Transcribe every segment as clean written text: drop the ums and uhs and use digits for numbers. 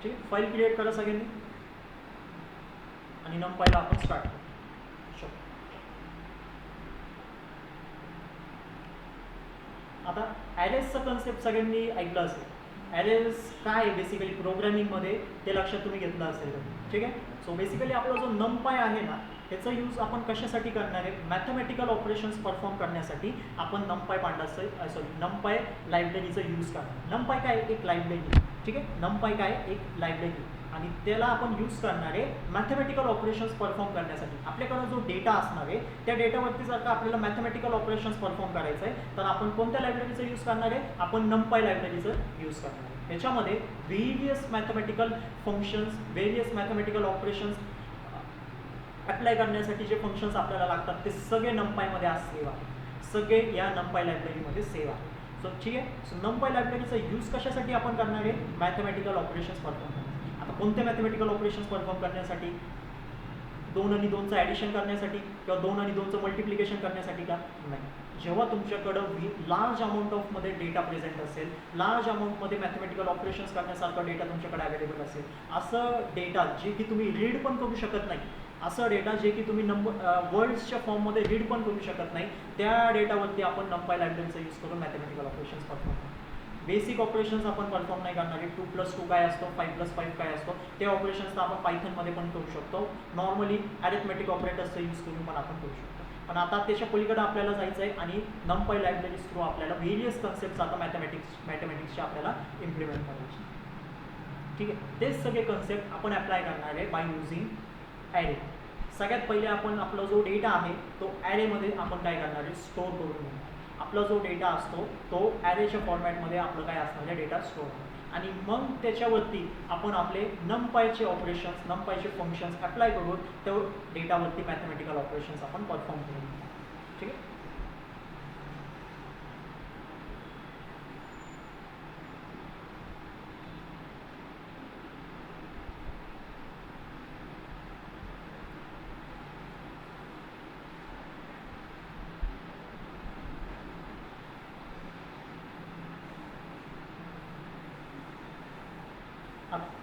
ठीक आहे, file create करा सगळ्यांनी आणि NumPyला आपण स्टार्ट करू. आता ॲरेजचा कन्सेप्ट सगळ्यांनी ऐकलं असेल. ॲरेज काय बेसिकली प्रोग्रॅमिंगमध्ये ते लक्षात तुम्ही घेतलं असेल. ठीक आहे, सो बेसिकली आपला जो NumPy आहे ना त्याचा यूज आपण कशासाठी करणार आहे, मॅथमॅटिकल ऑपरेशन्स परफॉर्म करण्यासाठी आपण NumPy लायब्ररीचा यूज करणार. NumPy काय एक लायब्ररी. ठीक आहे, NumPy काय एक लायब्ररी आणि त्याला आपण यूज करणार आहे मॅथमॅटिकल ऑपरेशन्स परफॉर्म करण्यासाठी. आपल्याकडं जो डेटा असणार आहे त्या डेटावरती जर का आपल्याला मॅथमॅटिकल ऑपरेशन्स परफॉर्म करायचं आहे तर आपण कोणत्या लायब्ररीचा यूज करणार आहे, आपण NumPy लायब्ररीचा यूज करणार आहे. त्याच्यामध्ये various mathematical functions, various mathematical operations apply करण्यासाठी जे फंक्शन्स आपल्याला लागतात ते सगळे NumPyमध्ये आज सेव्ह आहे. सगळे या NumPy लायब्ररीमध्ये सेव्ह आहे. सो ठीक आहे, सो NumPy लायब्ररीचा यूज कशासाठी आपण करणार आहे, मॅथमॅटिकल ऑपरेशन्स परफॉर्म करण्यासाठी. आता कोणते मॅथमॅटिकल ऑपरेशन्स परफॉर्म करण्यासाठी, 2 आणि 2चं ॲडिशन करण्यासाठी किंवा 2 आणि 2चं मल्टिप्लिकेशन करण्यासाठी का नाही. जेव्हा तुमच्याकडं लार्ज अमाऊंट ऑफमध्ये डेटा प्रेझेंट असेल, लार्ज अमाऊंटमध्ये मॅथमॅटिकल ऑपरेशन्स करण्यासारखा डेटा तुमच्याकडे अवेलेबल असेल, असं डेटा जे की तुम्ही रीड पण करू शकत नाही, असं डेटा जे की तुम्ही वर्ड्सच्या फॉर्ममध्ये रीड पण करू शकत नाही, त्या डेटावरती आपण NumPy लायब्ररीचा यूज करून मॅथमॅटिकल ऑपरेशन्स परफॉर्म करतो. बेसिक ऑपरेशन्स आपण परफॉर्म नाही करणार आहे. 2+2 काय असतो, 5+5 काय असतो, ते ऑपरेशन्स तर आपण पायथनमध्ये पण करू शकतो. नॉर्मली अरिथमेटिक ऑपरेटर्सचा यूज करून पण आपण करू शकतो. पण आता त्याच्या पलीकडे आपल्याला जायचं आहे आणि NumPy लायब्ररीज थ्रू आपल्याला व्हेरियस कन्सेप्ट्स आता मॅथमॅटिक्सचे आपल्याला इम्प्लिमेंट करायचे. ठीक आहे, तेच सगळे कन्सेप्ट आपण अप्लाय करणार आहे बाय युझिंग ॲरे. सगळ्यात पहिले आपण आपला जो डेटा आहे तो ॲरेमध्ये आपण काय करणार आहे, स्टोअर करून घेणार. आपला जो डेटा असतो तो ॲरेच्या फॉर्मॅटमध्ये आपलं काय असणार आहे, डेटा स्टोअर होतो आणि मग त्याच्यावरती आपण आपले NumPyचे ऑपरेशन्स, NumPyचे फंक्शन्स अप्लाय करून त्या डेटावरती मॅथमॅटिकल ऑपरेशन्स आपण परफॉर्म करू. ठीक आहे,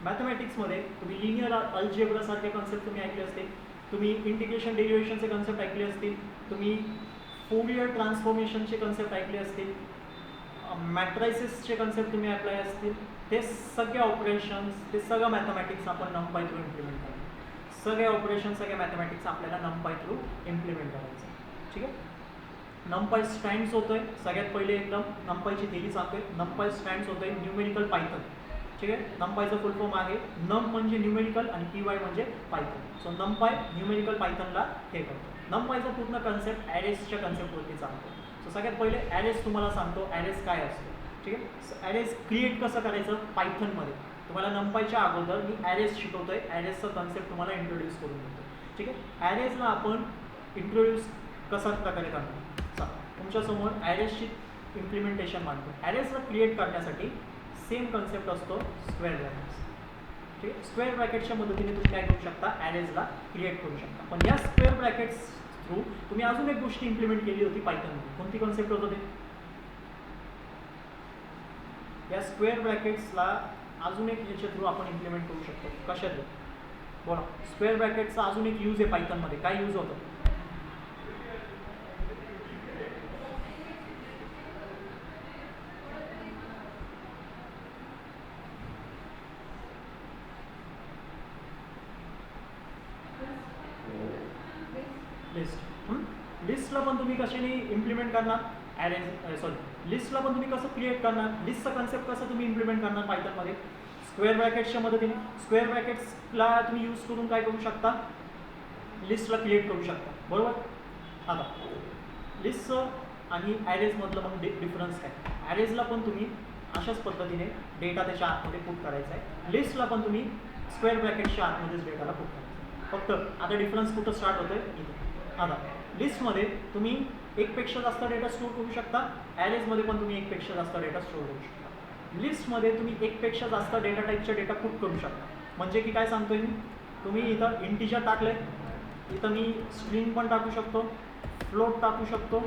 मॅथमॅटिक्समध्ये तुम्ही लिनियर अल्जेब्रासारखे कन्सेप्ट तुम्ही ऐकले असतील, तुम्ही इंटिग्रेशन डेरिव्हेशनचे कन्सेप्ट ऐकले असतील, तुम्ही फोरियर ट्रान्सफॉर्मेशनचे कन्सेप्ट ऐकले असतील, मॅट्रायसिसचे कन्सेप्ट तुम्ही अप्लाय असतील. ते सगळे ऑपरेशन्स, ते सगळं मॅथमॅटिक्स आपण NumPy थ्रू इम्प्लिमेंट करायचं. सगळे ऑपरेशन, सगळे मॅथमॅटिक्स आपल्याला NumPy थ्रू इम्प्लिमेंट करायचं. ठीक आहे, NumPy स्टँड्स होतोय. सगळ्यात पहिले एकदम NumPyची थेरी सांगतोय. NumPy स्टँड्स होतोय न्यूमेरिकल पायथन. ठीक आहे, NumPyचं फुल फॉर्म आहे नम म्हणजे न्यूमेरिकल आणि PY म्हणजे पायथन. सो NumPy न्यूमेरिकल पायथनला हे करतो. NumPyचा पूर्ण कन्सेप्ट ॲरेजच्या कन्सेप्टवरती सांगतो. सो सगळ्यात पहिले ॲरेज तुम्हाला सांगतो ॲरेज काय असतो. ठीक आहे, ॲरेज क्रिएट कसं करायचं पायथनमध्ये. तुम्हाला NumPyच्या अगोदर मी ॲरेज शिकवतोय, ॲरेजचा कन्सेप्ट तुम्हाला इंट्रोड्यूस करून देतो. ठीक आहे, ॲरेजला आपण इंट्रोड्यूस कसा प्रकारे करतो, तुमच्यासमोर ॲरेजची इम्प्लिमेंटेशन मांडतो. ॲरेजला क्रिएट करण्यासाठी सेम कन्सेप्ट असतो स्क्वेअर ब्रॅकेट्स. ठीक आहे, स्क्वेअर ब्रॅकेटच्या मदतीने तुम्ही काय करू शकता, ॲरेजला क्रिएट करू शकता. पण या स्क्वेअर ब्रॅकेट्स थ्रू तुम्ही अजून एक गोष्ट इम्प्लिमेंट केली होती पायथनमध्ये. कोणती कन्सेप्ट होतं ते, या स्क्वेअर ब्रॅकेट्सला अजून एक याच्या थ्रू आपण इम्प्लिमेंट करू शकतो. कशात बोला, स्क्वेअर ब्रॅकेटचा अजून एक यूज आहे पायथनमध्ये. काय यूज होतं, लिस्ट. लिस्टला पण तुम्ही कशाने इम्प्लिमेंट करणार, लिस्टला पण तुम्ही कसं क्रिएट करणार, लिस्टचा कन्सेप्ट कसं तुम्ही इम्प्लिमेंट करणार पायथनमध्ये, स्क्वेअर ब्रॅकेट्सच्या मदतीने. स्क्वेअर ब्रॅकेट्सला तुम्ही यूज करून काय करू शकता, लिस्टला क्रिएट करू शकता. बरोबर. आता लिस्टचं आणि ॲरेजमधलं मग डिफरन्स काय. ॲरेजला पण तुम्ही अशाच पद्धतीने डेटा त्याच्या आतमध्ये पुट करायचा आहे. लिस्टला पण तुम्ही स्क्वेअर ब्रॅकेटच्या आतमध्येच डेटाला पुट करायचं. फक्त आता डिफरन्स कुठं स्टार्ट होतोय इथे. आता लिस्टमध्ये तुम्ही एकपेक्षा जास्त डेटा स्टोअर करू शकता, ॲरेजमध्ये पण तुम्ही एकपेक्षा जास्त डेटा स्टोअर करू शकता. लिस्टमध्ये तुम्ही एकपेक्षा जास्त डेटा टाईपचा डेटा पुट करू शकता. म्हणजे की काय सांगतोय मी, तुम्ही इथं इंटिजर टाकले, इथं मी स्ट्रिंग पण टाकू शकतो, फ्लोट टाकू शकतो,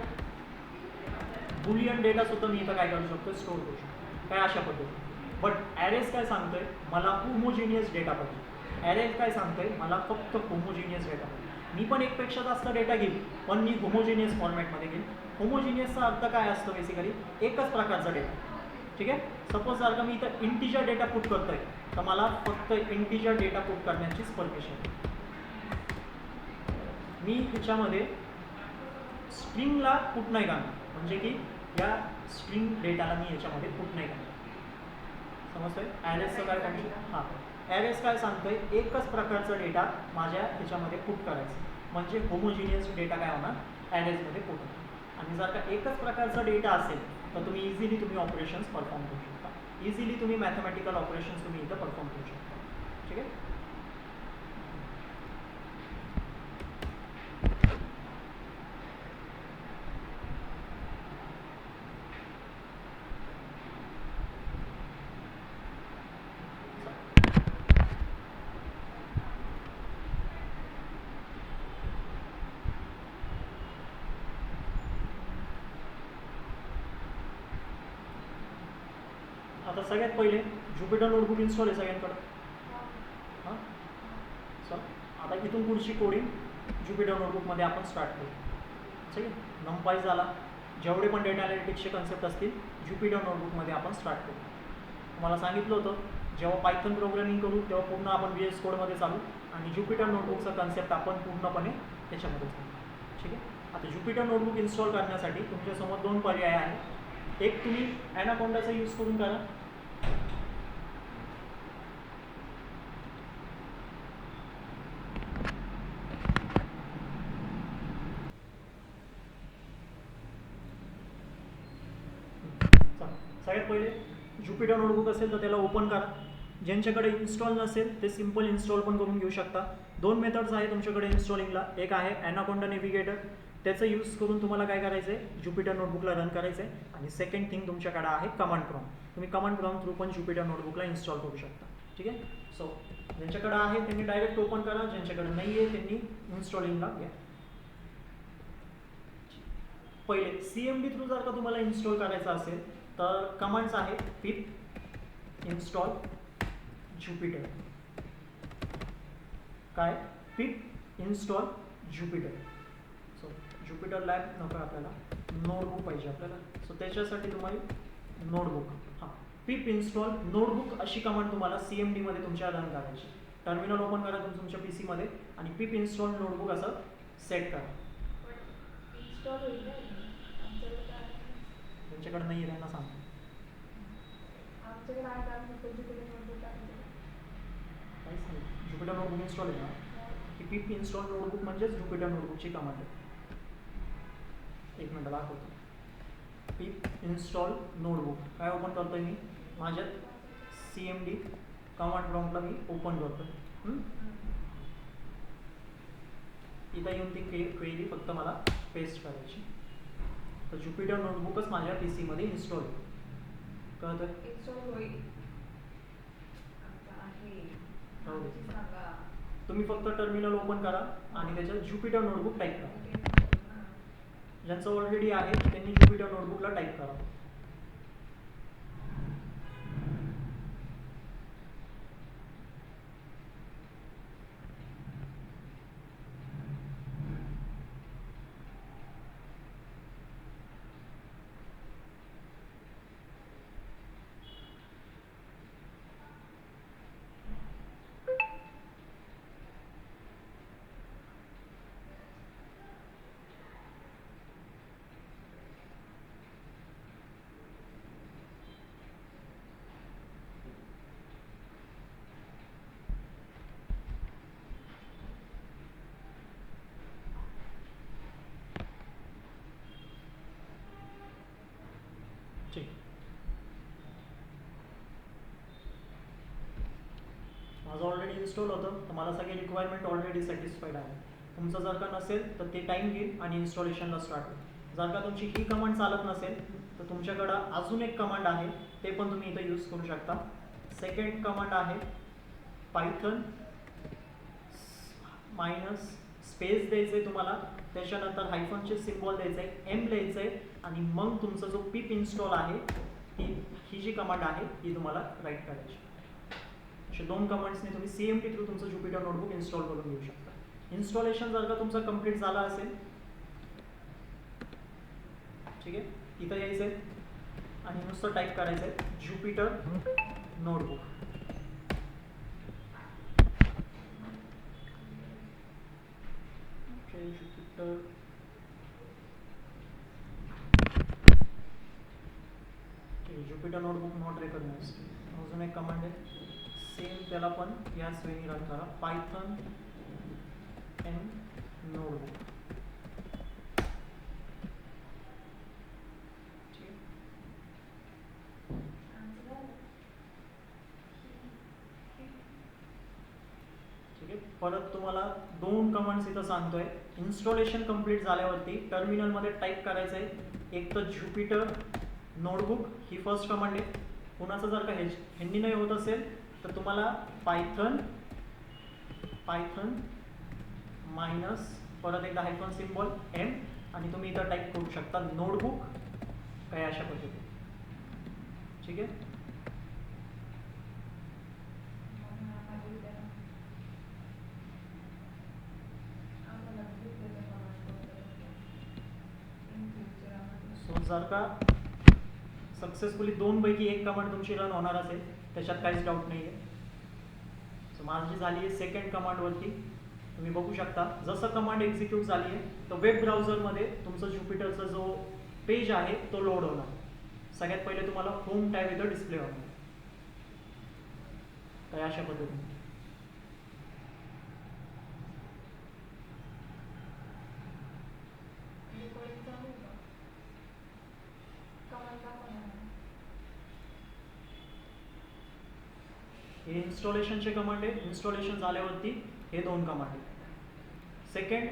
बुलियन डेटासुद्धा मी इथं काय करू शकतो, स्टोअर करू शकतो. काय अशा पद्धतीने. बट ॲरेज काय सांगतोय, मला होमोजिनियस डेटा पाहिजे. ॲरेज काय सांगतोय, मला फक्त होमोजिनियस डेटा पाहिजे. मी पण एकपेक्षा जास्त डेटा घेईन, पण मी होमोजिनियस फॉर्मॅटमध्ये घेईन. होमोजिनियसचा अर्थ काय असतो, बेसिकली एकच प्रकारचा डेटा. ठीक आहे. सपोज जर का मी इथं इंटिजर डेटा पुट करतोय, तर मला फक्त इंटिजर डेटा पुट करण्याचीच परमिशन. मी ह्याच्यामध्ये स्ट्रिंगला पुट नाही करणार, म्हणजे की या स्ट्रिंग डेटाला मी याच्यामध्ये पुट नाही करणार. समजतंय. ॲरेजचं काय फंक्शन, हां ॲरेज काय सांगतोय, एकच प्रकारचा डेटा माझ्या ह्याच्यामध्ये पुट करायचं, म्हणजे होमोजिनियस डेटा काय होणार, ॲरेजमध्ये पुट होणार. आणि जर का एकच प्रकारचा डेटा असेल तर तुम्ही इझिली ऑपरेशन्स परफॉर्म करू शकता. इझिली तुम्ही मॅथमॅटिकल ऑपरेशन्स तुम्ही इथं परफॉर्म करू शकता. ठीक आहे. आता सगळ्यात पहिले ज्युपिटर नोटबुक इन्स्टॉल आहे सगळ्यांकडं. हां चल, आता इथून पुढची कोडिंग ज्युपिटर नोटबुकमध्ये आपण स्टार्ट करू. ठीक आहे. नंपाई झाला, जेवढे पण डेटा ॲनालिटिक्सचे कन्सेप्ट असतील ज्युपिटर नोटबुकमध्ये आपण स्टार्ट करू. तुम्हाला सांगितलं होतं, जेव्हा पायथन प्रोग्रामिंग करू तेव्हा पूर्ण आपण VS कोडमध्ये चालू, आणि ज्युपिटर नोटबुकचा कन्सेप्ट आपण पूर्णपणे त्याच्यामध्ये चालू. ठीक आहे. आता ज्युपिटर नोटबुक इन्स्टॉल करण्यासाठी तुमच्यासमोर दोन पर्याय आहेत. एक, तुम्ही ॲनाकोंडाचा यूज करून करा. सगळ्यात पहिले ज्युपिटर नोटबुक असेल तर त्याला ओपन करा. ज्यांच्याकडे इन्स्टॉल नसेल ते सिम्पल इन्स्टॉल पण करून घेऊ शकता. दोन मेथड्स आहे तुमच्याकडे इन्स्टॉलिंगला. एक आहे ॲनाकोंडा नेव्हिगेटर, त्याचं यूज करून तुम्हाला काय करायचं आहे, ज्युपिटर नोटबुकला रन करायचं आहे. आणि सेकंड थिंग तुमच्याकडे आहे कमांड प्रॉम्प्ट. तुम्ही कमांड प्रॉम्प्ट थ्रू पण ज्युपिटर नोटबुकला इन्स्टॉल करू शकता. ठीक आहे. सो ज्यांच्याकडे आहे त्यांनी डायरेक्ट ओपन करा, ज्यांच्याकडे नाही आहे त्यांनी इन्स्टॉलिंगला घ्या. पहिले CMD थ्रू जर का तुम्हाला इन्स्टॉल करायचं असेल तर कमांड्स आहे पिप इन्स्टॉल ज्युपिटर. काय, पिप install Jupiter. So Jupiter lab नको आपल्याला, नोटबुक पाहिजे आपल्याला. सो त्याच्यासाठी तुम्हाला नोटबुक, हां पिप इन्स्टॉल नोटबुक अशी कमांड तुम्हाला CMD मध्ये तुमच्या रन करायची. टर्मिनल ओपन करा तुमच्या PC मध्ये आणि पिप इन्स्टॉल नोटबुक असं सेट करा. त्यांच्याकडे नाही आहे ना, सांग. ज्युपिटर नोटबुक इन्स्टॉल आहे ना, की पिप इन्स्टॉल नोटबुक म्हणजेच ज्युपिटर नोटबुकची कमांड आहे. एक मिनटं दाखवतो. पिप इन्स्टॉल नोटबुक काय ओपन करतोय मी, माझ्यात CMD कमांड प्रॉम्प्टला मी ओपन करतोय. इथं येऊन ती क्वेरी फक्त मला पेस्ट करायची. तर ज्युपिटर नोटबुकच माझ्या PC मध्ये इन्स्टॉल होईल. कळतं? तुम्ही फक्त टर्मिनल ओपन करा आणि त्याच्यात ज्युपिटर नोटबुक टाईप करा. ज्यांचं ऑलरेडी आहे त्यांनी ज्युपिटर नोटबुकला टाईप करा. ठीक, माझं ऑलरेडी इन्स्टॉल होतं तर मला सगळे रिक्वायरमेंट ऑलरेडी सॅटिस्फाईड आहे. तुमचं जर का नसेल तर ते टाईम घेईल आणि इन्स्टॉलेशनला स्टार्ट होईल. जर का तुमची ही कमांड चालत नसेल तर तुमच्याकडं अजून एक कमांड आहे, ते पण तुम्ही इथं यूज करू शकता. सेकंड कमांड आहे पायथन मायनस स्पेस द्यायचं आहे तुम्हाला, त्याच्यानंतर हायफनचे सिम्बॉल द्यायचं आहे, M लिहायचं आहे, आणि मग तुमचा जो पिप इन्स्टॉल आहे ही जी कमांड आहे ही तुम्हाला राईट करायची. अशा 2 कमांड्सने तुम्ही CMD थ्रू तुमचं ज्युपिटर नोटबुक इन्स्टॉल करून घेऊ शकता. इन्स्टॉलेशन जर का तुमचं कंप्लीट झालं असेल, ठीक आहे, इथं यायचं आहे आणि नुसतं टाईप करायचं आहे Jupyter notebook. Jupyter Jupyter notebook not recognised. अजून एक कमांड आहे सेम, त्याला पण याच वेळी रन करा, पायथन एन नोटबुक. ठीक आहे, परत तुम्हाला 2 कमांड्स इथं सांगतोय. इन्स्टॉलेशन कंप्लीट झाल्यावरती टर्मिनलमध्ये टाईप करायचं आहे एक तर ज्युपिटर नोटबुक, ही फर्स्ट कमांड आहे. कुणाचं जर का ह्यांनी नाही होत असेल तर तुम्हाला पायथन मायनस परत एकदा हायफन सिम्बॉल एम आणि तुम्ही इथं टाईप करू शकता नोटबुक काय अशा पद्धतीने. ठीक आहे, सो जर का सक्सेसफुली 2 पैकी 1 कमांड तुमची रन होणार असेल त्याच्यात काहीच डाऊट नाही आहे. सो माझी झाली आहे सेकंड कमांडवरती. तुम्ही बघू शकता जसं कमांड एक्झिक्यूट झाली आहे तर वेब ब्राउझरमध्ये तुमचं ज्युपिटरचा जो पेज आहे तो लोड होणार. सगळ्यात पहिले तुम्हाला होम टॅब इथं डिस्प्ले होणार. तर अशा पद्धतीने हे इन्स्टॉलेशनचे कमांड आहे. इन्स्टॉलेशन झाल्यावरती हे 2 कमांड आहेत. सेकंड,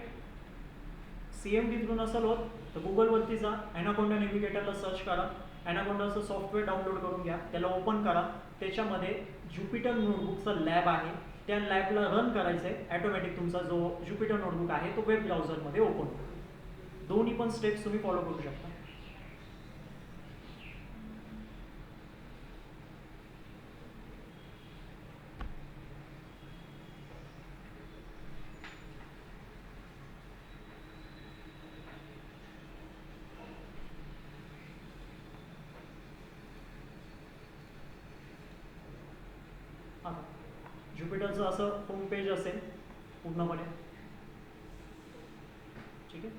CMD थ्रू नसेल होत तर गुगलवरती जा, ॲनाकोंडा नेव्हिगेटरला सर्च करा, ॲनाकोंडाचं सॉफ्टवेअर डाउनलोड करून घ्या, त्याला ओपन करा. त्याच्यामध्ये ज्युपिटर नोटबुकचा लॅब आहे, त्या लॅबला रन करायचं आहे. ॲटोमॅटिक तुमचा जो ज्युपिटर नोटबुक आहे तो वेब ब्राउझरमध्ये ओपन होतो. दोन्ही पण स्टेप्स तुम्ही फॉलो करू शकता. ज्युपिटरचं असं होम पेज असेल पूर्णपणे. ठीक आहे,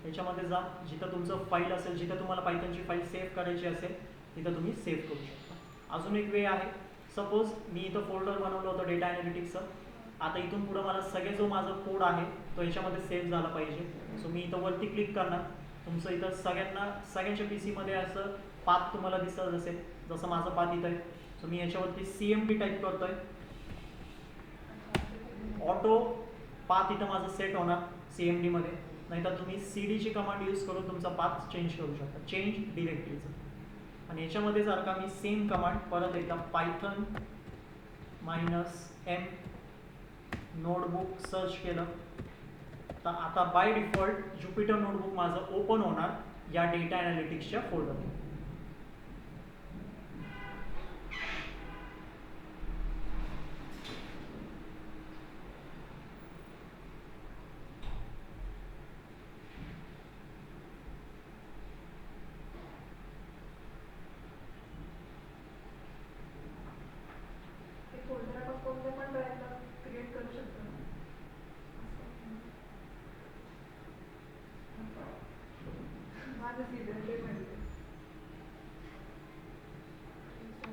त्याच्यामध्ये जा, जिथं तुमचं फाईल असेल, जिथं तुम्हाला पायथनची फाईल सेव्ह करायची असेल तिथं तुम्ही सेव्ह करू शकता. अजून एक वे आहे, सपोज मी इथं फोल्डर बनवलं होतं डेटा ॲनालिटिक्सचं. आता इथून पुढं मला सगळे जो माझा कोड आहे तो याच्यामध्ये सेव्ह झाला पाहिजे. सो मी इथं वरती क्लिक करणार. तुमचं इथं सगळ्यांच्या PCमध्ये असं पाथ तुम्हाला दिसत असेल, जसं माझं पाथ इथं आहे. सो मी याच्यावरती CMD टाईप करतोय. ऑटो पाथ इथं माझं सेट होणार CMD मध्ये. नाहीतर तुम्ही CDची कमांड यूज करून तुमचा पाथ चेंज करू शकता, चेंज डिरेक्टरीचं. आणि याच्यामध्ये जर का मी सेम कमांड परत एकदा पायथन -m नोटबुक सर्च केलं तर आता बाय डिफॉल्ट ज्युपिटर नोटबुक माझं ओपन होणार या डेटा ॲनालिटिक्सच्या फोल्डरमध्ये.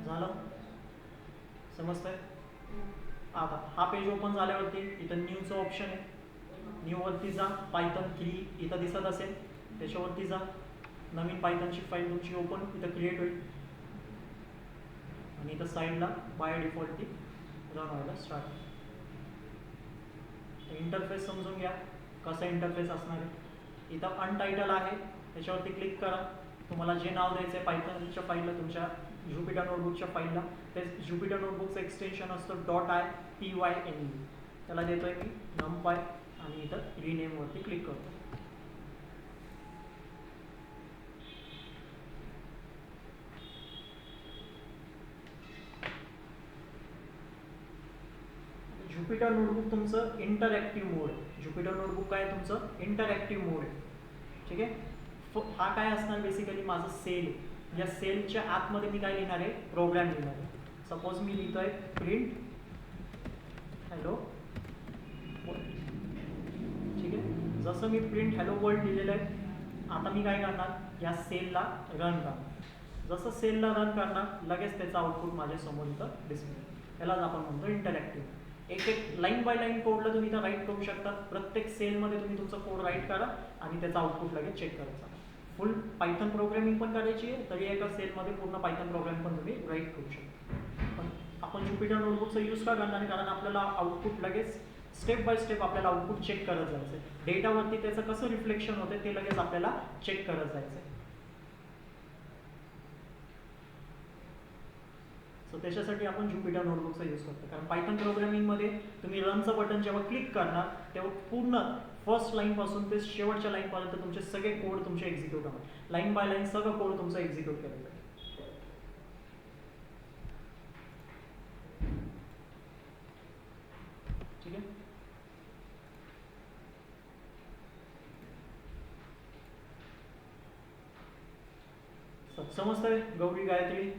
झालं, समजतंय? आता हा पेज ओपन झाल्यावरती इथं न्यूचं ऑप्शन आहे. न्यूवरती जा, पायथन 3 इथं दिसत असेल त्याच्यावरती जा. नवीन पायथनची फाईल तुमची ओपन इथं क्रिएट होईल आणि इथं साईडला बाय डिफॉल्ट ती रन व्हायला स्टार्ट. इंटरफेस समजून घ्या कसा इंटरफेस असणार आहे. इथं अनटायटल आहे, त्याच्यावरती क्लिक करा. तुम्हाला जे नाव द्यायचं आहे पायथनच्या फाईलला, तुमच्या ज्युपिटर नोटबुकच्या फाईलला, ते ज्युपिटर नोटबुकचं एक्सटेन्शन असतं .pyne. त्याला देतोय मी numpy आणि इथं रिनेमवरती क्लिक करतो. ज्युपिटर नोटबुक तुमचं इंटरॅक्टिव्ह मोड आहे. ज्युपिटर नोटबुक काय आहे तुमचं? इंटरॅक्टिव्ह मोड आहे. ठीक आहे. हा काय असणार बेसिकली माझं सेल आहे. या सेलच्या आतमध्ये मी काय लिहिणार आहे? प्रोग्राम लिहिणार आहे. सपोज मी लिहितो आहे प्रिंट हॅलो वर्ल्ड. ठीक आहे. जसं मी प्रिंट हॅलो वर्ल्ड लिहिलेलं आहे, आता मी काय करणार? या सेलला रन करणार. जसं सेलला रन करणार लगेच त्याचा आउटपुट माझ्या समोर इथं डिस्प्ले. यालाच आपण म्हणतो इंटरॅक्टिव्ह. एक एक लाईन बाय लाईन कोडला तुम्ही इथं राईट करू शकता. प्रत्येक सेलमध्ये तुम्ही तुमचा कोड राईट करा आणि त्याचा आउटपुट लगेच चेक करायचा. फुल पायथन प्रोग्रामिंग पण करायची आहे, तरी एका सेलमध्ये पूर्ण पायथन प्रोग्राम पण तुम्ही राईट करू शकता. पण आपण ज्युपिटर नोटबुकचा यूज का करणार? कारण आपल्याला आउटपुट लगेच स्टेप बाय स्टेप आपल्याला आउटपुट चेक करत जायचं आहे. डेटावरती त्याचं कसं रिफ्लेक्शन होतं ते लगेच आपल्याला चेक करत जायचं आहे. सो त्याच्यासाठी आपण ज्युपिटर नोटबुकचा यूज करतो. कारण पायथन प्रोग्रामिंगमध्ये तुम्ही रनचं बटन जेव्हा क्लिक करणार तेव्हा पूर्ण फर्स्ट लाईनपासून ते शेवटच्या लाईनपर्यंत तुमचे सगळे कोड तुमचे एक्झिक्यूट होणार. लाईन बाय लाईन सगळं कोड तुमचं एक्झिक्यूट करायचं. ठीक आहे. समजतंय गौरी गायत्री?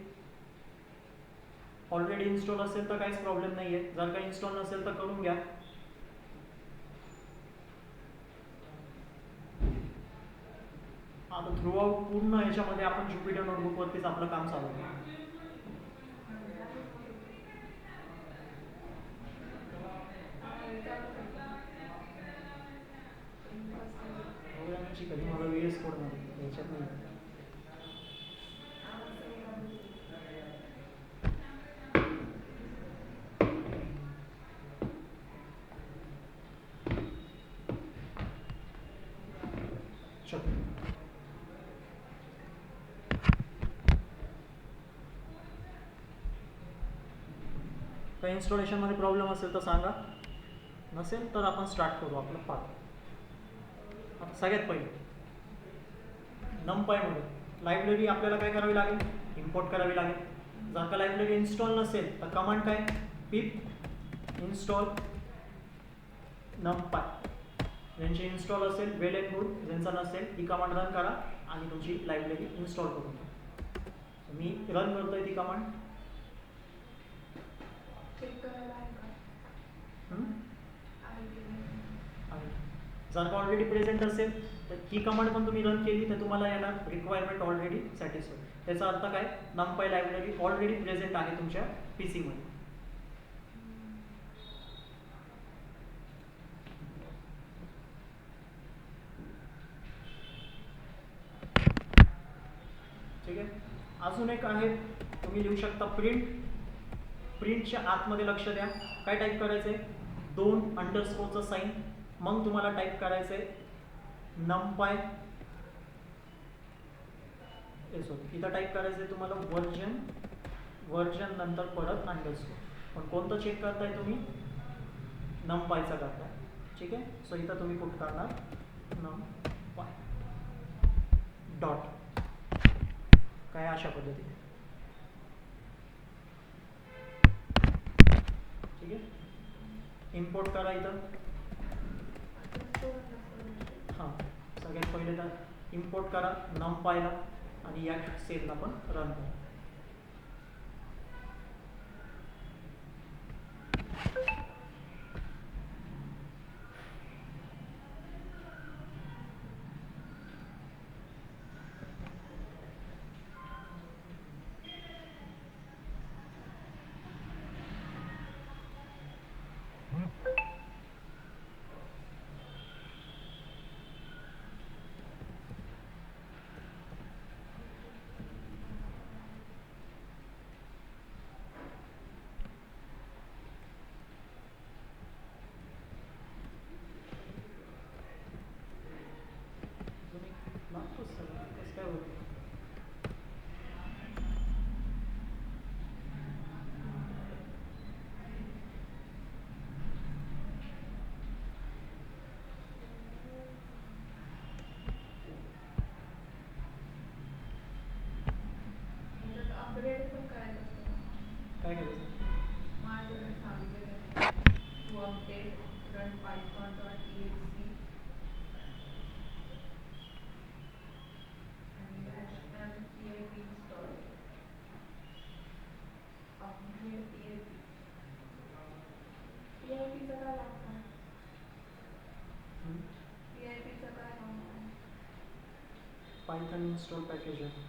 ऑलरेडी इन्स्टॉल असेल तर काहीच प्रॉब्लेम नाही आहे. जर काही इन्स्टॉल नसेल तर करून घ्या. आता थ्रू आउट पूर्ण ह्याच्यामध्ये आपण ज्युपिटर नोटबुकवरतीच आपलं काम चालू आहे. प्रोग्रामिंगची कधी मला वेळच कोड नाही याच्यात नाही. काही इन्स्टॉलेशनमध्ये प्रॉब्लेम असेल तर सांगा, नसेल तर आपण स्टार्ट करू आपलं पाठ. आता सगळ्यात पहिले नमपायमध्ये लायब्ररी आपल्याला काय करावी लागेल? इम्पोर्ट करावी लागेल. जर का लायब्ररी इन्स्टॉल नसेल तर कमांड काय? पिप इन्स्टॉल नमपाय. ज्यांची इन्स्टॉल असेल वेल एंड गुड, ज्यांचा नसेल ही कमांड रन करा आणि तुमची लायब्ररी इन्स्टॉल करून घ्या. मी रन करतोय ती कमांड. जर का ऑलरेडी प्रेझेंट असेल तर ही कमांड पण तुम्ही रन केली तर तुम्हाला येणार रिक्वायरमेंट ऑलरेडी सॅटिस्फाईड. त्याचा अर्थ काय? नमपाय लायब्ररी ऑलरेडी प्रेझेंट आहे तुमच्या PC मध्ये. ठीक आहे. अजून एक आहे, तुम्ही लिहू शकता प्रिंट. प्रिंटच्या आतमध्ये लक्ष द्या. काय टाईप करायचंय? 2 अंडरस्कोरचं साईन. मग तुम्हाला टाईप करायचंय नमपाय. इथं टाईप करायचंय तुम्हाला वर्जन नंतर परत अंडरस्कोर. पण कोणतं चेक करताय तुम्ही? नमपायचा करताय. ठीक आहे. सो इथं तुम्ही पुट करणार नमपाय डॉट काय अशा पद्धतीने. ठीक आहे. इम्पोर्ट करा इथं. हां, सगळ्यात पहिले तर इम्पोर्ट करा नमपायला आणि या सेलला पण रन करा. काय करायचं? पायथन इन्स्टॉल पॅकेज आहे.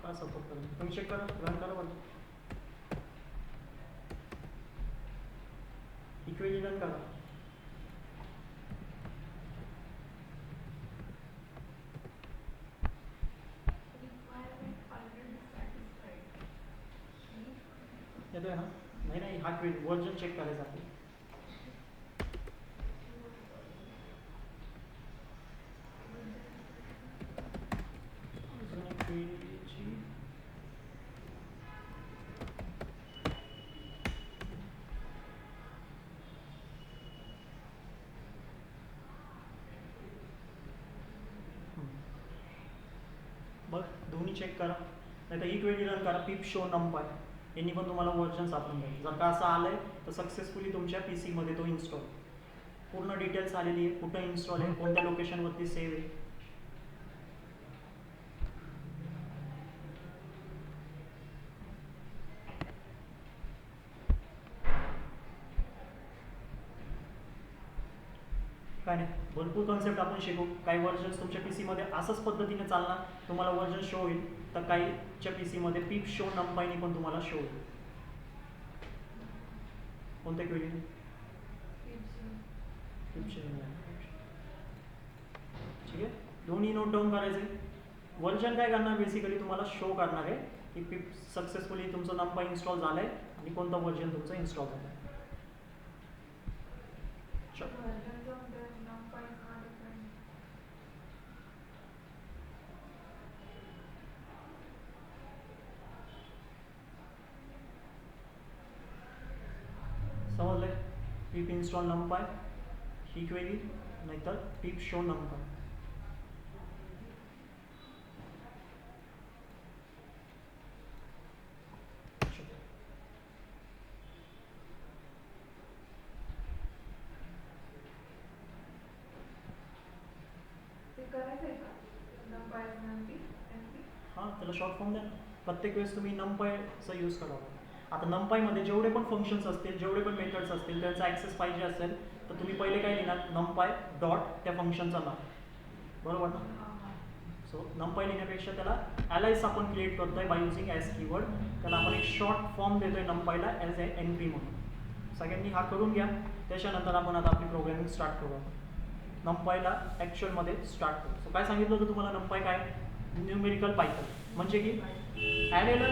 काय सपोर्ट करेल तुम्ही चेक करा, रन करा बघा. इक्वेली रन करा. येतोय ना? नाही नाही, हा वर्जन चेक करायचं आपलं. बघ दोन्ही चेक करा, नाही तर इक्वेली रन करा. पिप शो नंपाय यांनी पण तुम्हाला वर्जन सापडून जाईल. जर का असं आलंय तर सक्सेसफुली तुमच्या PC मध्ये तो इन्स्टॉल, पूर्ण डिटेल्स आलेली आहे, कुठं इन्स्टॉल आहे, कोणत्या लोकेशनवरती सेव्ह आहे. काय नाही, भरपूर कॉन्सेप्ट आपण शिकू. काही वर्जन्स तुमच्या PC मध्ये असंच पद्धतीने चालणार, तुम्हाला वर्जन शो होईल. तर काहीच्या PC मध्ये पिप शो नंपायनी पण तुम्हाला शो होईल. कोणत्या क्वेरी? ठीक आहे, दोन्ही नोट डाऊन करायचे. वर्जन काय करणार, बेसिकली तुम्हाला शो करणार आहे की पिप सक्सेसफुली तुमचं नंपाय इन्स्टॉल झालंय आणि कोणतं वर्जन तुमचं इन्स्टॉल झालंय. समजलंय? पिप इन्स्टॉल नंपाय ही क्वेरी, नाहीतर पिप शो नंपाय. हां, त्याला शॉर्ट फॉर्म द्या. प्रत्येक वेळेस तुम्ही नंपायचा यूज करावा. आता नंपायमध्ये जेवढे पण फंक्शन्स असतील, जेवढे पण मेथड्स असतील, त्यांचा ॲक्सेस पाहिजे असेल तर तुम्ही पहिले काय लिहिणार, नंपाय डॉट त्या फंक्शनचं नाव, बरोबर ना? सो नंपाय लिहिण्यापेक्षा त्याला ॲलाइस आपण क्रिएट करतोय बाय युझिंग ॲज कीवर्ड. त्याला आपण एक शॉर्ट फॉर्म देतोय नंपायला ॲज ए NP म्हणून. सगळ्यांनी हा करून घ्या. त्याच्यानंतर आपण आता आपली प्रोग्रामिंग स्टार्ट करू. नंपायला ॲक्च्युअलमध्ये स्टार्ट करू. सो काय सांगितलं होतं तुम्हाला, नंपाय काय, न्यूमेरिकल पायथन. म्हणजे की ॲरेला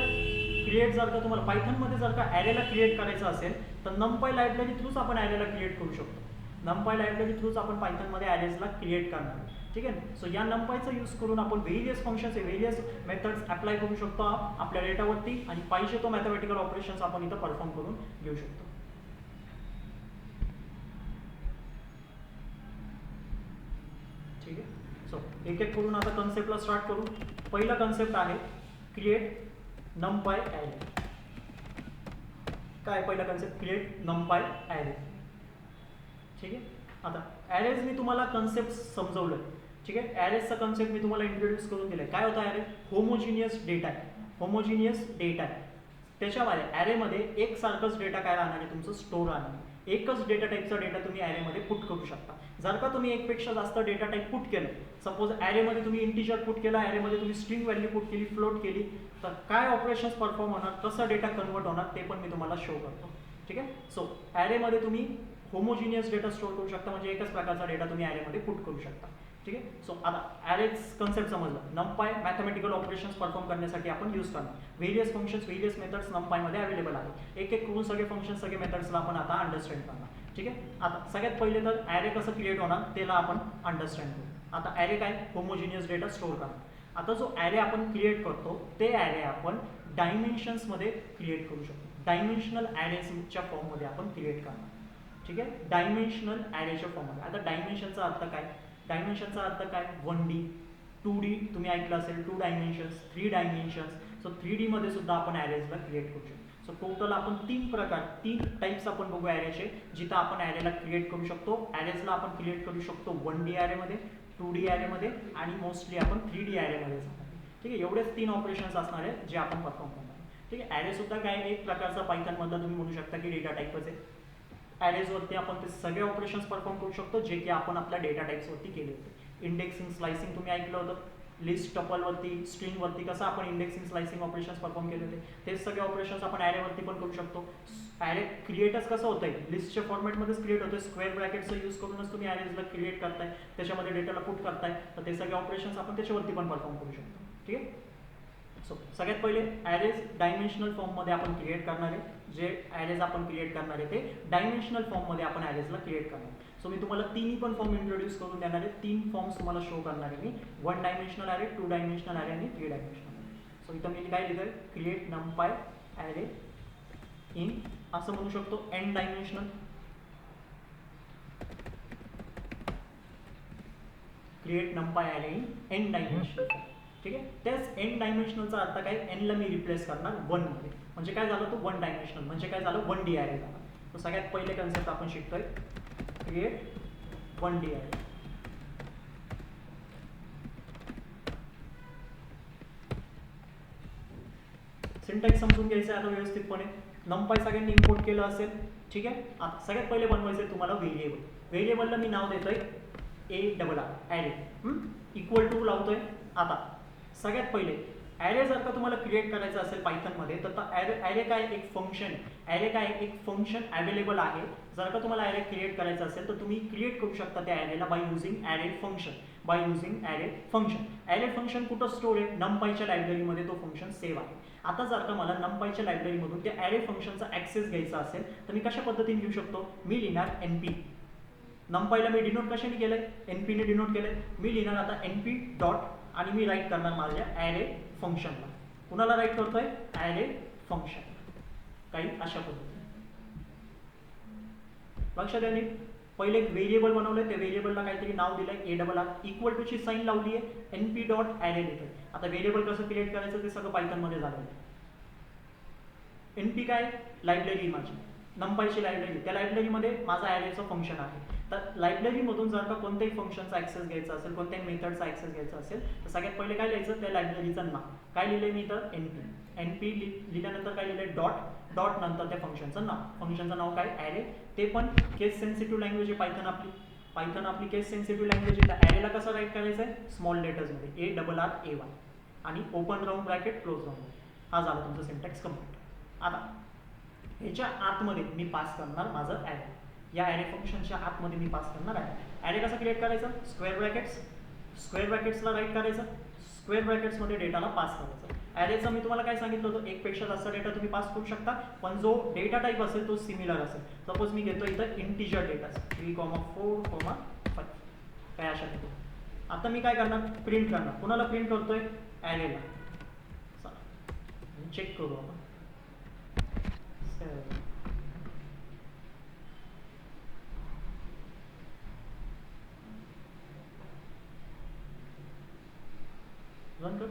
क्रिएट, जर का तुम्हाला पायथनमध्ये जर का ॲरेला क्रिएट करायचं असेल तर नंपाय लायब्ररी थ्रूच आपण ॲरेला क्रिएट करू शकतो. नंपाय लायब्ररी थ्रूच आपण पायथनमध्ये ॲरेजला क्रिएट करणार, ठीक आहे. सो या नंपायचा यूज करून आपण various functions, various methods apply करू शकतो आपल्या डेटावरती, आणि पाहिजे तो मॅथमॅटिकल ऑपरेशन्स आपण इथं परफॉर्म करून घेऊ शकतो. ठीक आहे. सो एक एक करून आता कन्सेप्टला स्टार्ट करू. पहिला कन्सेप्ट आहे क्रिएट नंपाय ॲरे. काय पहिला कन्सेप्ट, क्रिएट नंपाय ॲरे. ठीक आहे. आता ॲरेज मी तुम्हाला कन्सेप्ट समजवलं, ठीक आहे. ॲरेजचा कन्सेप्ट मी तुम्हाला इंट्रोड्यूस करून दिलाय. काय होता ॲरे, होमोजिनियस डेटा आहे. होमोजिनियस डेटा आहे, त्याच्यामध्ये ॲरेमध्ये एकसारखंच डेटा काय राहणार आहे, तुमचं स्टोर राहणार. एकच डेटा टाईपचा डेटा तुम्ही ॲरेमध्ये पुट करू शकता. जर का तुम्ही एकपेक्षा जास्त डेटा टाईप पुट केलं, सपोज ॲरेमध्ये तुम्ही इंटिजर पुट केला, ॲरेमध्ये तुम्ही स्ट्रिंग व्हॅल्यू पुट केली, फ्लोट केली, तर काय ऑपरेशन्स परफॉर्म होणार, कसं डेटा कन्वर्ट होणार ते पण मी तुम्हाला शो करतो. ठीक आहे. सो ॲरेमध्ये तुम्ही होमोजिनियस डेटा स्टोअर करू शकता, म्हणजे एकच प्रकारचा डेटा तुम्ही ॲरेमध्ये पुट करू शकता. ठीक आहे. सो आता ॲरेज कन्सेप्ट समजला. नंपाय मॅथमॅटिकल ऑपरेशन्स परफॉर्म करण्यासाठी आपण यूज करणार. व्हेरियस फंक्शन्स, व्हेरियस मेथड्स नंपायमध्ये अवेलेबल आहेत. एक एक करून सगळे फंक्शन्स, सगळे मेथड्सला आपण आता अंडरस्टँड करणार. ठीक आहे. आता सगळ्यात पहिले तर ॲरे कसं क्रिएट होणार त्याला आपण अंडरस्टँड करू. आता ॲरे काय, होमोजिनियस डेटा स्टोअर करणार. आता जो ॲरे आपण क्रिएट करतो ते ॲरे आपण डायमेन्शन्समध्ये क्रिएट करू शकतो. डायमेन्शनल ॲरेच्या फॉर्ममध्ये आपण क्रिएट करणार. ठीक आहे. डायमेन्शनल ॲरेच्या फॉर्ममध्ये. आता डायमेन्शनचा अर्थ काय, डायमेन्शनचा अर्थ काय, 1D, 2D तुम्ही ऐकलं असेल, 2 डायमेन्शन्स, 3 डायमेन्शन्स. सो 3D मध्ये सुद्धा आपण ॲरेजला क्रिएट करू शकतो. सो टोटल आपण 3 टाईप्स आपण बघू ॲरेचे, जिथं आपण ॲरेला क्रिएट करू शकतो. ॲरेजला आपण क्रिएट करू शकतो 1D ॲरेमध्ये, 2D ॲरेमध्ये आणि मोस्टली आपण 3D ॲरेमध्ये जाणार. ठीक आहे, एवढेच 3 ऑपरेशन्स असणार आहेत जे आपण परफॉर्म करणार. ठीक आहे, ॲरे सुद्धा काय एक प्रकारचा पायथनमधला तुम्ही म्हणू शकता की डेटा टाईपच आहे. ॲरेजवरती आपण ते सगळे ऑपरेशन्स परफॉर्म करू शकतो जे की आपण आपल्या डेटा टाईप्सवरती केले होते. इंडेक्सिंग, स्लायसिंग तुम्ही ऐकलं होतं. लिस्ट, टपलवरती, स्ट्रिंगवरती कसं आपण इंडेक्सिंग, स्लायसिंग ऑपरेशन्स परफॉर्म केले होते, ते सगळे ऑपरेशन्स आपण ॲरेवरती पण करू शकतो. ॲरे क्रिएटच कसं होतं आहे, लिस्टच्या फॉर्मॅटमध्येच क्रिएट होतं. स्क्वेअर ब्रॅकेटचा यूज करूनच तुम्ही ॲरेजला क्रिएट करताय, त्याच्यामध्ये डेटाला पुट करताय, तर ते सगळे ऑपरेशन्स आपण त्याच्यावरती पण परफॉर्म करू शकतो. ठीक आहे. सो सगळ्यात पहिले ॲरेज डायमेन्शनल फॉर्ममध्ये आपण क्रिएट करणार आहे. जे ॲरेज आपण क्रिएट करणार आहे ते डायमेन्शनल फॉर्ममध्ये आपण ॲरेजला क्रिएट करणार. सो मी तुम्हाला तिन्ही पण फॉर्म इंट्रोड्यूस करून देणार आहे. 3 फॉर्म्स तुम्हाला शो करणार आहे मी. 1 डायमेन्शनल ॲरे, 2 डायमेन्शनल ॲरे आणि 3 डायमेन्शनल ॲरे. सो इथं मी काय लिहिलं आहे, क्रिएट नमपाय ॲरे इन, असं म्हणू शकतो, N dimensional. Create NumPy array in N dimensional. ठीक आहे, त्याच एन डायमेन्शनलचा अर्थ काय, एनला मी रिप्लेस करणार 1 मध्ये, म्हणजे काय झालं, तो 1 डायमेन्शनल म्हणजे काय झालं, 1D ॲरे झाला. तर सगळ्यात पहिले कन्सेप्ट आपण शिकतोय, क्रिएट 1D ॲरे. सिंटॅक्स समजून घ्यायचं आता व्यवस्थितपणे. नमपाय सगळ्यांनी इम्पोर्ट केलं असेल. ठीक आहे, आता सगळ्यात पहिले बनवायचं तुम्हाला व्हेरिएबल. व्हेरिएबलला मी नाव देतोय ARR, ॲरे. इक्वल टू लावतोय. आता सगळ्यात पहिले ॲरे जर का तुम्हाला क्रिएट करायचं असेल पायथनमध्ये, तर ॲरे काय एक फंक्शन, ॲरे काय एक फंक्शन अवेलेबल आहे. जर का तुम्हाला ॲरे क्रिएट करायचं असेल तर तुम्ही क्रिएट करू शकता त्या ॲरेला by using array function. By using array function. Array function कुठं स्टोर आहे, नमपायच्या लायब्ररीमध्ये तो फंक्शन सेव्ह आहे. आता जर का मला नमपायच्या लायब्ररीमधून त्या ॲरे फंक्शनचा ॲक्सेस घ्यायचा असेल तर मी कशा पद्धतीने घेऊ शकतो, मी लिहिणार NP. नमपायला मी डिनोट कशाने केलंय, NPने डिनोट केलंय. मी लिहिणार आता NP डॉट आणि मी राईट करणार माझ्या ॲरे फंक्शनला. कुणाला राईट करतोय, ॲरे फंक्शन. काही अशा पद्धतीने लक्षात द्या. पहिले एक व्हेरिएबल बनवलंय, त्या व्हेरिएबलला काहीतरी नाव दिलंय ARR, इक्वल टू ची साईन लावली आहे, NP डॉट ॲरे लिहितोय. आता व्हेरिएबल कसं क्रिएट करायचं ते सगळं पायथनमध्ये झालं. NP काय, लायब्ररी माझी, नमपायची लायब्ररी. त्या लायब्ररीमध्ये माझा ॲरेचं फंक्शन आहे. तर लायब्ररीमधून जर का कोणत्याही फंक्शनचा ॲक्सेस घ्यायचा असेल, कोणत्याही मेथडचा ॲक्सेस घ्यायचा असेल, तर सगळ्यात पहिले काय लिहायचं, त्या लायब्ररीचं नाव. काय लिहिलंय मी तर NP लिहिल्यानंतर काय लिहिलंय, डॉट नंतर त्या फंक्शनचं नाव. फंक्शनचं नाव काय, ॲरे. ते पण केस सेन्सिटिव्ह लँग्वेज आहे पायथन आपली केस सेन्सिटिव्ह लँग्वेज आहे. तर ॲरेला कसं राईट करायचं आहे, स्मॉल लेटर्समध्ये, ARRAY आणि open round bracket, close round. हा झाला तुमचा सिंटॅक्स कंप्लीट. आता ह्याच्या आतमध्ये मी पास करणार माझं ॲरे. या ॲरे फंक्शनच्या आतमध्ये मी पास करणार आहे. ॲरे कसं क्रिएट करायचं, स्क्वेअर ब्रॅकेट्सला राईट करायचं, स्क्वेअर ब्रॅकेट्समध्ये डेटाला पास करायचं. ॲरेचं मी तुम्हाला काय सांगितलं होतं, एक पेक्षा जास्त डेटा तुम्ही पास करू शकता, पण जो डेटा टाईप असेल तो सिमिलर असेल. सपोज मी घेतो इथं इंटिजर डेटा 3,4,5 काय अशा पद्धतीने. आता मी काय करणार, प्रिंट करणार. कुणाला प्रिंट करतोय, ॲरेला. चेक करू आपण. रन कर.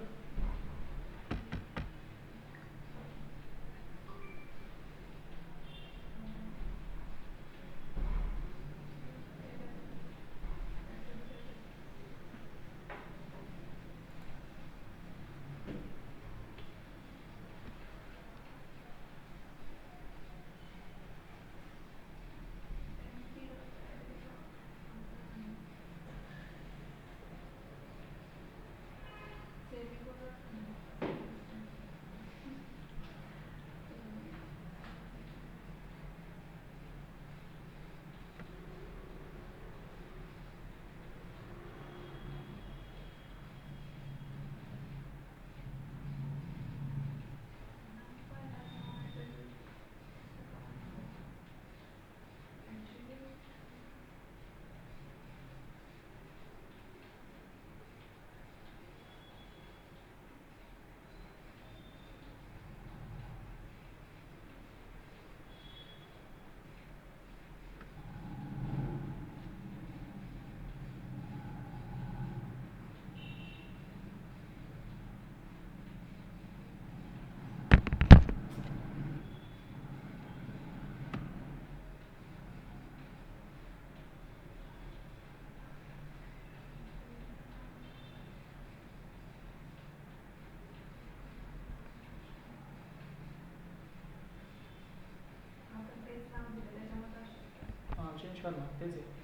चेंज कर ना, तेच आहे.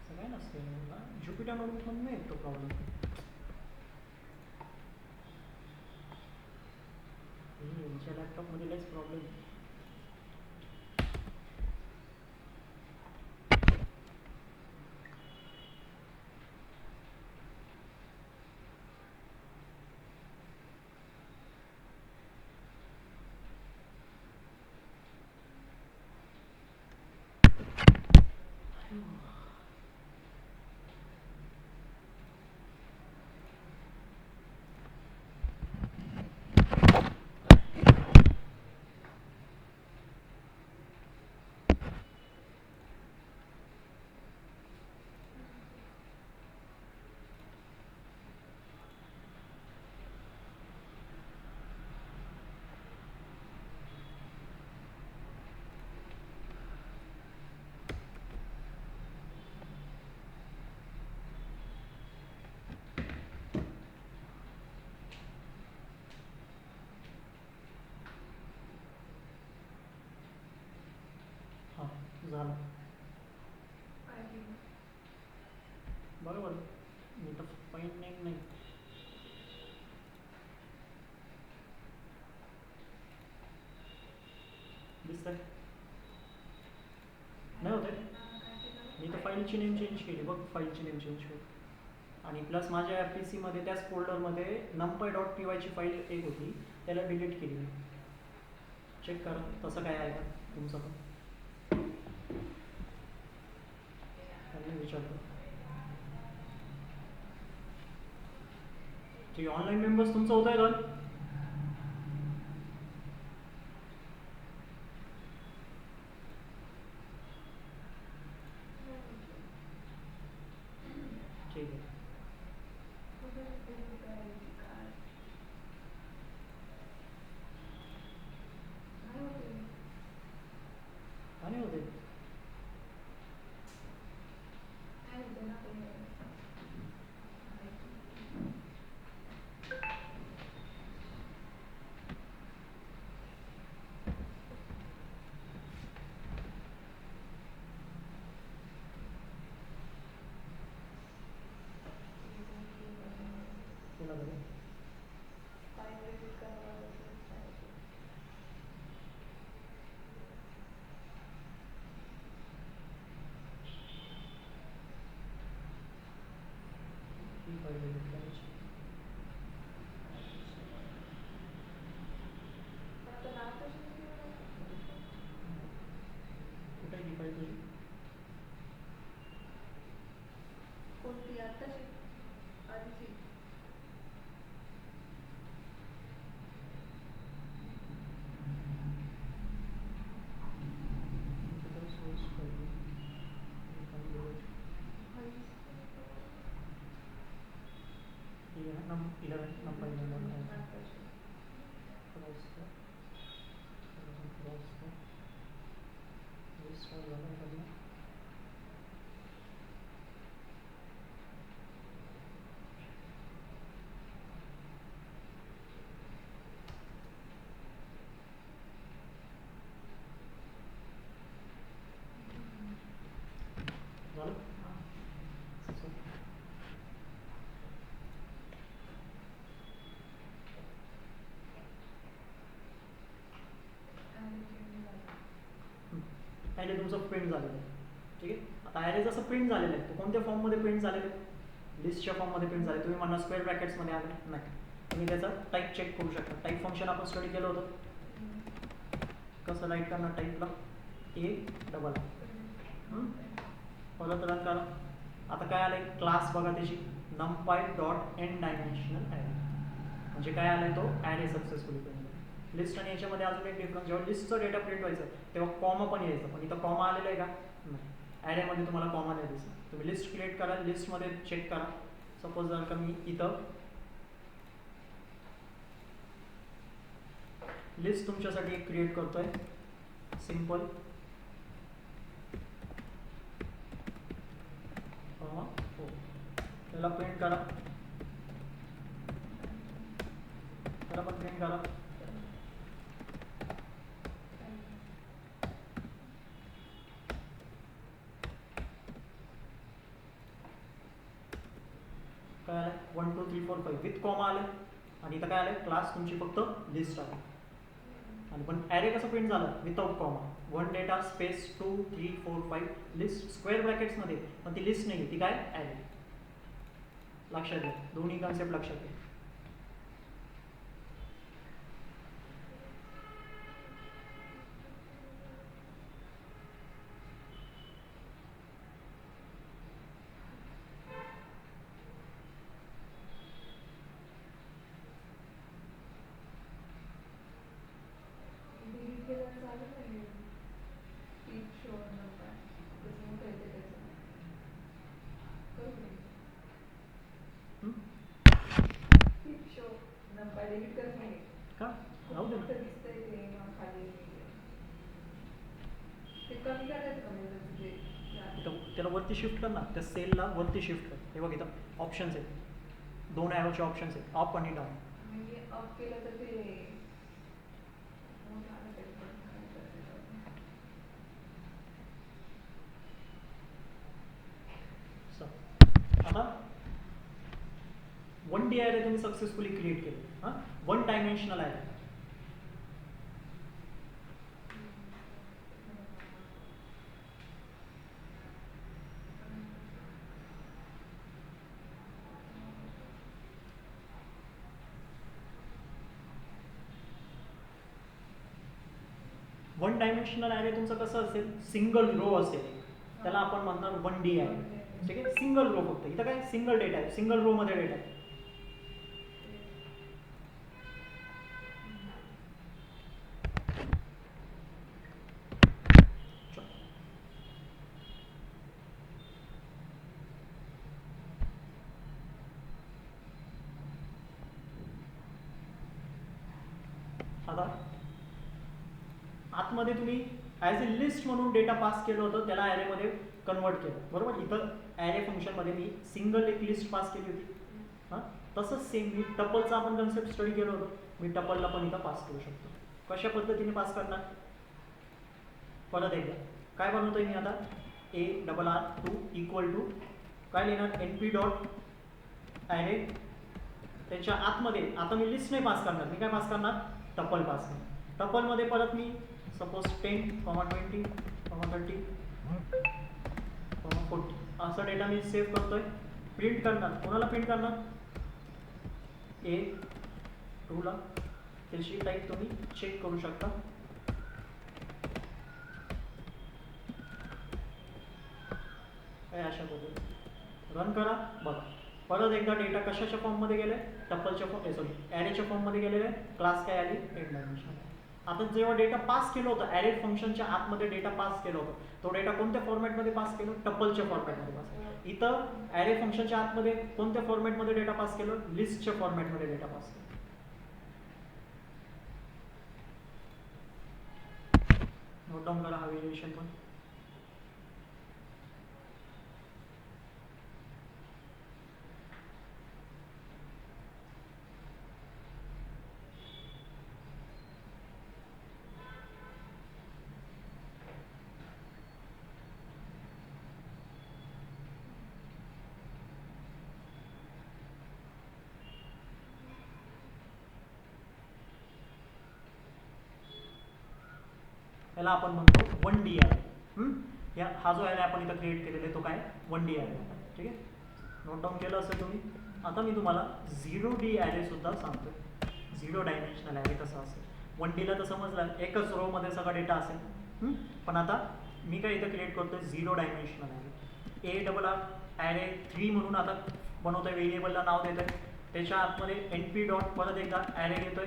सगळ्या नसते ना, ज्युपिटर नोटबुकमध्ये नाही येत तो प्रॉब्लेम. यांच्या लॅपटॉपमध्ये लयच प्रॉब्लेम. हां झालं बरोबर. मी तर पॉईंट नाही दिसतंय नाही होत आहे. मी तर फाईलची नेम चेंज केली बघ, फाईलची नेम चेंज केली. आणि प्लस माझ्या पी सीमध्ये त्याच फोल्डरमध्ये numpy.py ची फाईल एक होती, त्याला डिलीट केली. चेक करा तसं काय आहे का तुमचं पण. त्यांनी विचारतो ते ऑनलाईन मेंबर्स तुमचं होत आहे का. ठीक आहे आणि होते तुला बघा. ही फाईल डिलीट करायची. कुठे आहे ही फाईल तुझी. सोर्स फाईल ठीक आहे ना. 11 नंबर 11 क्रॉस कर, क्रॉस कर, रिस्टार्ट झालं पाहिजे. झालं असं. पहिले तुमचं प्रिंट झालेलं आहे. ठीक आहे. आता ॲरे जसं प्रिंट झालेलं आहे, तो कोणत्या फॉर्ममध्ये प्रिंट झालेलं आहे. लिस्टच्या फॉर्ममध्ये प्रिंट झाले. तुम्ही म्हणा स्क्वेअर ब्रॅकेट्समध्ये आले नाही. तुम्ही त्याचा टाईप चेक करू शकता. टाईप फंक्शन आपण स्टडी केलं होतं. कसं राईट करणार टाईपला, ए डबल परत रन करा. आता काय आलंय क्लास बघा त्याची numpy dot N dimensional array. म्हणजे काय आलाय तो ॲरे सक्सेसफुली प्रिंट. लिस्ट आणि याच्यामध्ये अजून एक डिफरन्स, जेव्हा लिस्टचा डेटा प्रिंट व्हायचा तेव्हा कॉमा पण यायचं, पण इथं कॉमा आलेला आहे का नाही. ॲरेमध्ये तुम्हाला कॉमा नाही दिसत. तुम्ही लिस्ट क्रिएट करा, लिस्टमध्ये चेक करा. सपोज जर का मी इथं लिस्ट तुमच्यासाठी एक क्रिएट करतोय सिंपल त्याला प्रिंट करा, त्याला पण प्रिंट करा. काय आलं 1 2 3 4 5 विथ कॉमा आलं आणि इथं काय आलं क्लास तुमची फक्त लिस्ट आहे. आणि पण ॲरे कसं प्रिंट झालं without comma. 1 data space 2 3 4 5 list square ब्रॅकेट्समध्ये, पण ती लिस्ट नाही ती काय ॲरे. लक्षात घ्या, दोन्ही कन्सेप्ट लक्षात घ्या. का राहू दे त्याला वरती शिफ्ट कर ना, त्या सेलला वरती शिफ्ट कर. हे बघ इथं ऑप्शन्स आहेत, 2 ॲरोचे ऑप्शन्स आहेत, अप आणि डाऊन. आता 1D ॲरे तुम्ही सक्सेसफुली क्रिएट केले. हां 1 dimensional array. One dimensional array तुमचं कसं असेल सिंगल रो असेल, त्याला आपण म्हणणार 1D ॲरे. ठीक आहे, सिंगल रो फक्त. इथं काय सिंगल डेटा आहे, सिंगल रो मध्ये डेटा आहे. आता आतमध्ये तुम्ही ॲज अ लिस्ट म्हणून डेटा पास केलं होतं, त्याला ॲरेमध्ये कन्वर्ट केलं बरोबर. इथं ॲरे फंक्शनमध्ये मी सिंगल एक लिस्ट पास केली होती. हां तसंच सेम मी टपलचा आपण कन्सेप्ट स्टडी केलं होतं, मी टपलला पण इथं पास करू शकतो. कशा पद्धतीने पास करणार परत एकदा काय बनवतोय मी आता ARR2 इक्वल टू काय लिहिणार NP डॉट ॲरे. त्याच्या आतमध्ये आता मी लिस्ट नाही पास करणार, मी काय पास करणार टपल पास करणार. टपलमध्ये परत मी सपोज 10, 20, 30, 40 असा डेटा मी सेव्ह करतोय. प्रिंट करणार, कोणाला प्रिंट करणार A2ला. त्याची टाईप तुम्ही चेक करू शकता. काय अशा पद्धतीने रन करा बघा. परत एकदा डेटा कशाच्या फॉर्ममध्ये गेले टपलच्या ॲरेच्या फॉर्ममध्ये गेलेले. क्लास काय आली एंड डायमेन्शन. आता जेव्हा डेटा पास केलं होतं ॲरे फंक्शनच्या आतमध्ये डेटा पास केलं होतं, तो डेटा कोणत्या फॉर्मॅटमध्ये पास केलं टपलच्या फॉर्मॅटमध्ये पास केलं. इथं ॲरे फंक्शनच्या आतमध्ये कोणत्या फॉर्मॅटमध्ये डेटा पास केलं लिस्टच्या फॉर्मॅटमध्ये डेटा पास केलं. नोट डाऊन करा हा व्हेरिएशन पण. याला आपण म्हणतो 1D ॲरे. हा जो ॲरे आपण इथं क्रिएट केलेला आहे तो काय 1D ॲरे. ठीक आहे, नोट डाऊन केलं असेल तुम्ही. आता मी तुम्हाला 0D ॲरे सुद्धा सांगतोय. 0 डायमेन्शनल ॲरे कसं असेल. 1Dला तर समजलं एकच रो मध्ये सगळा डेटा असेल, पण आता मी काय इथं क्रिएट करतोय 0 डायमेन्शनल आहे. ए डबल ॲरे 3 म्हणून आता बनवतोय, व्हेरिएबलला नाव देतोय. त्याच्या आतमध्ये np डॉट परत एकदा ॲरे घेतोय,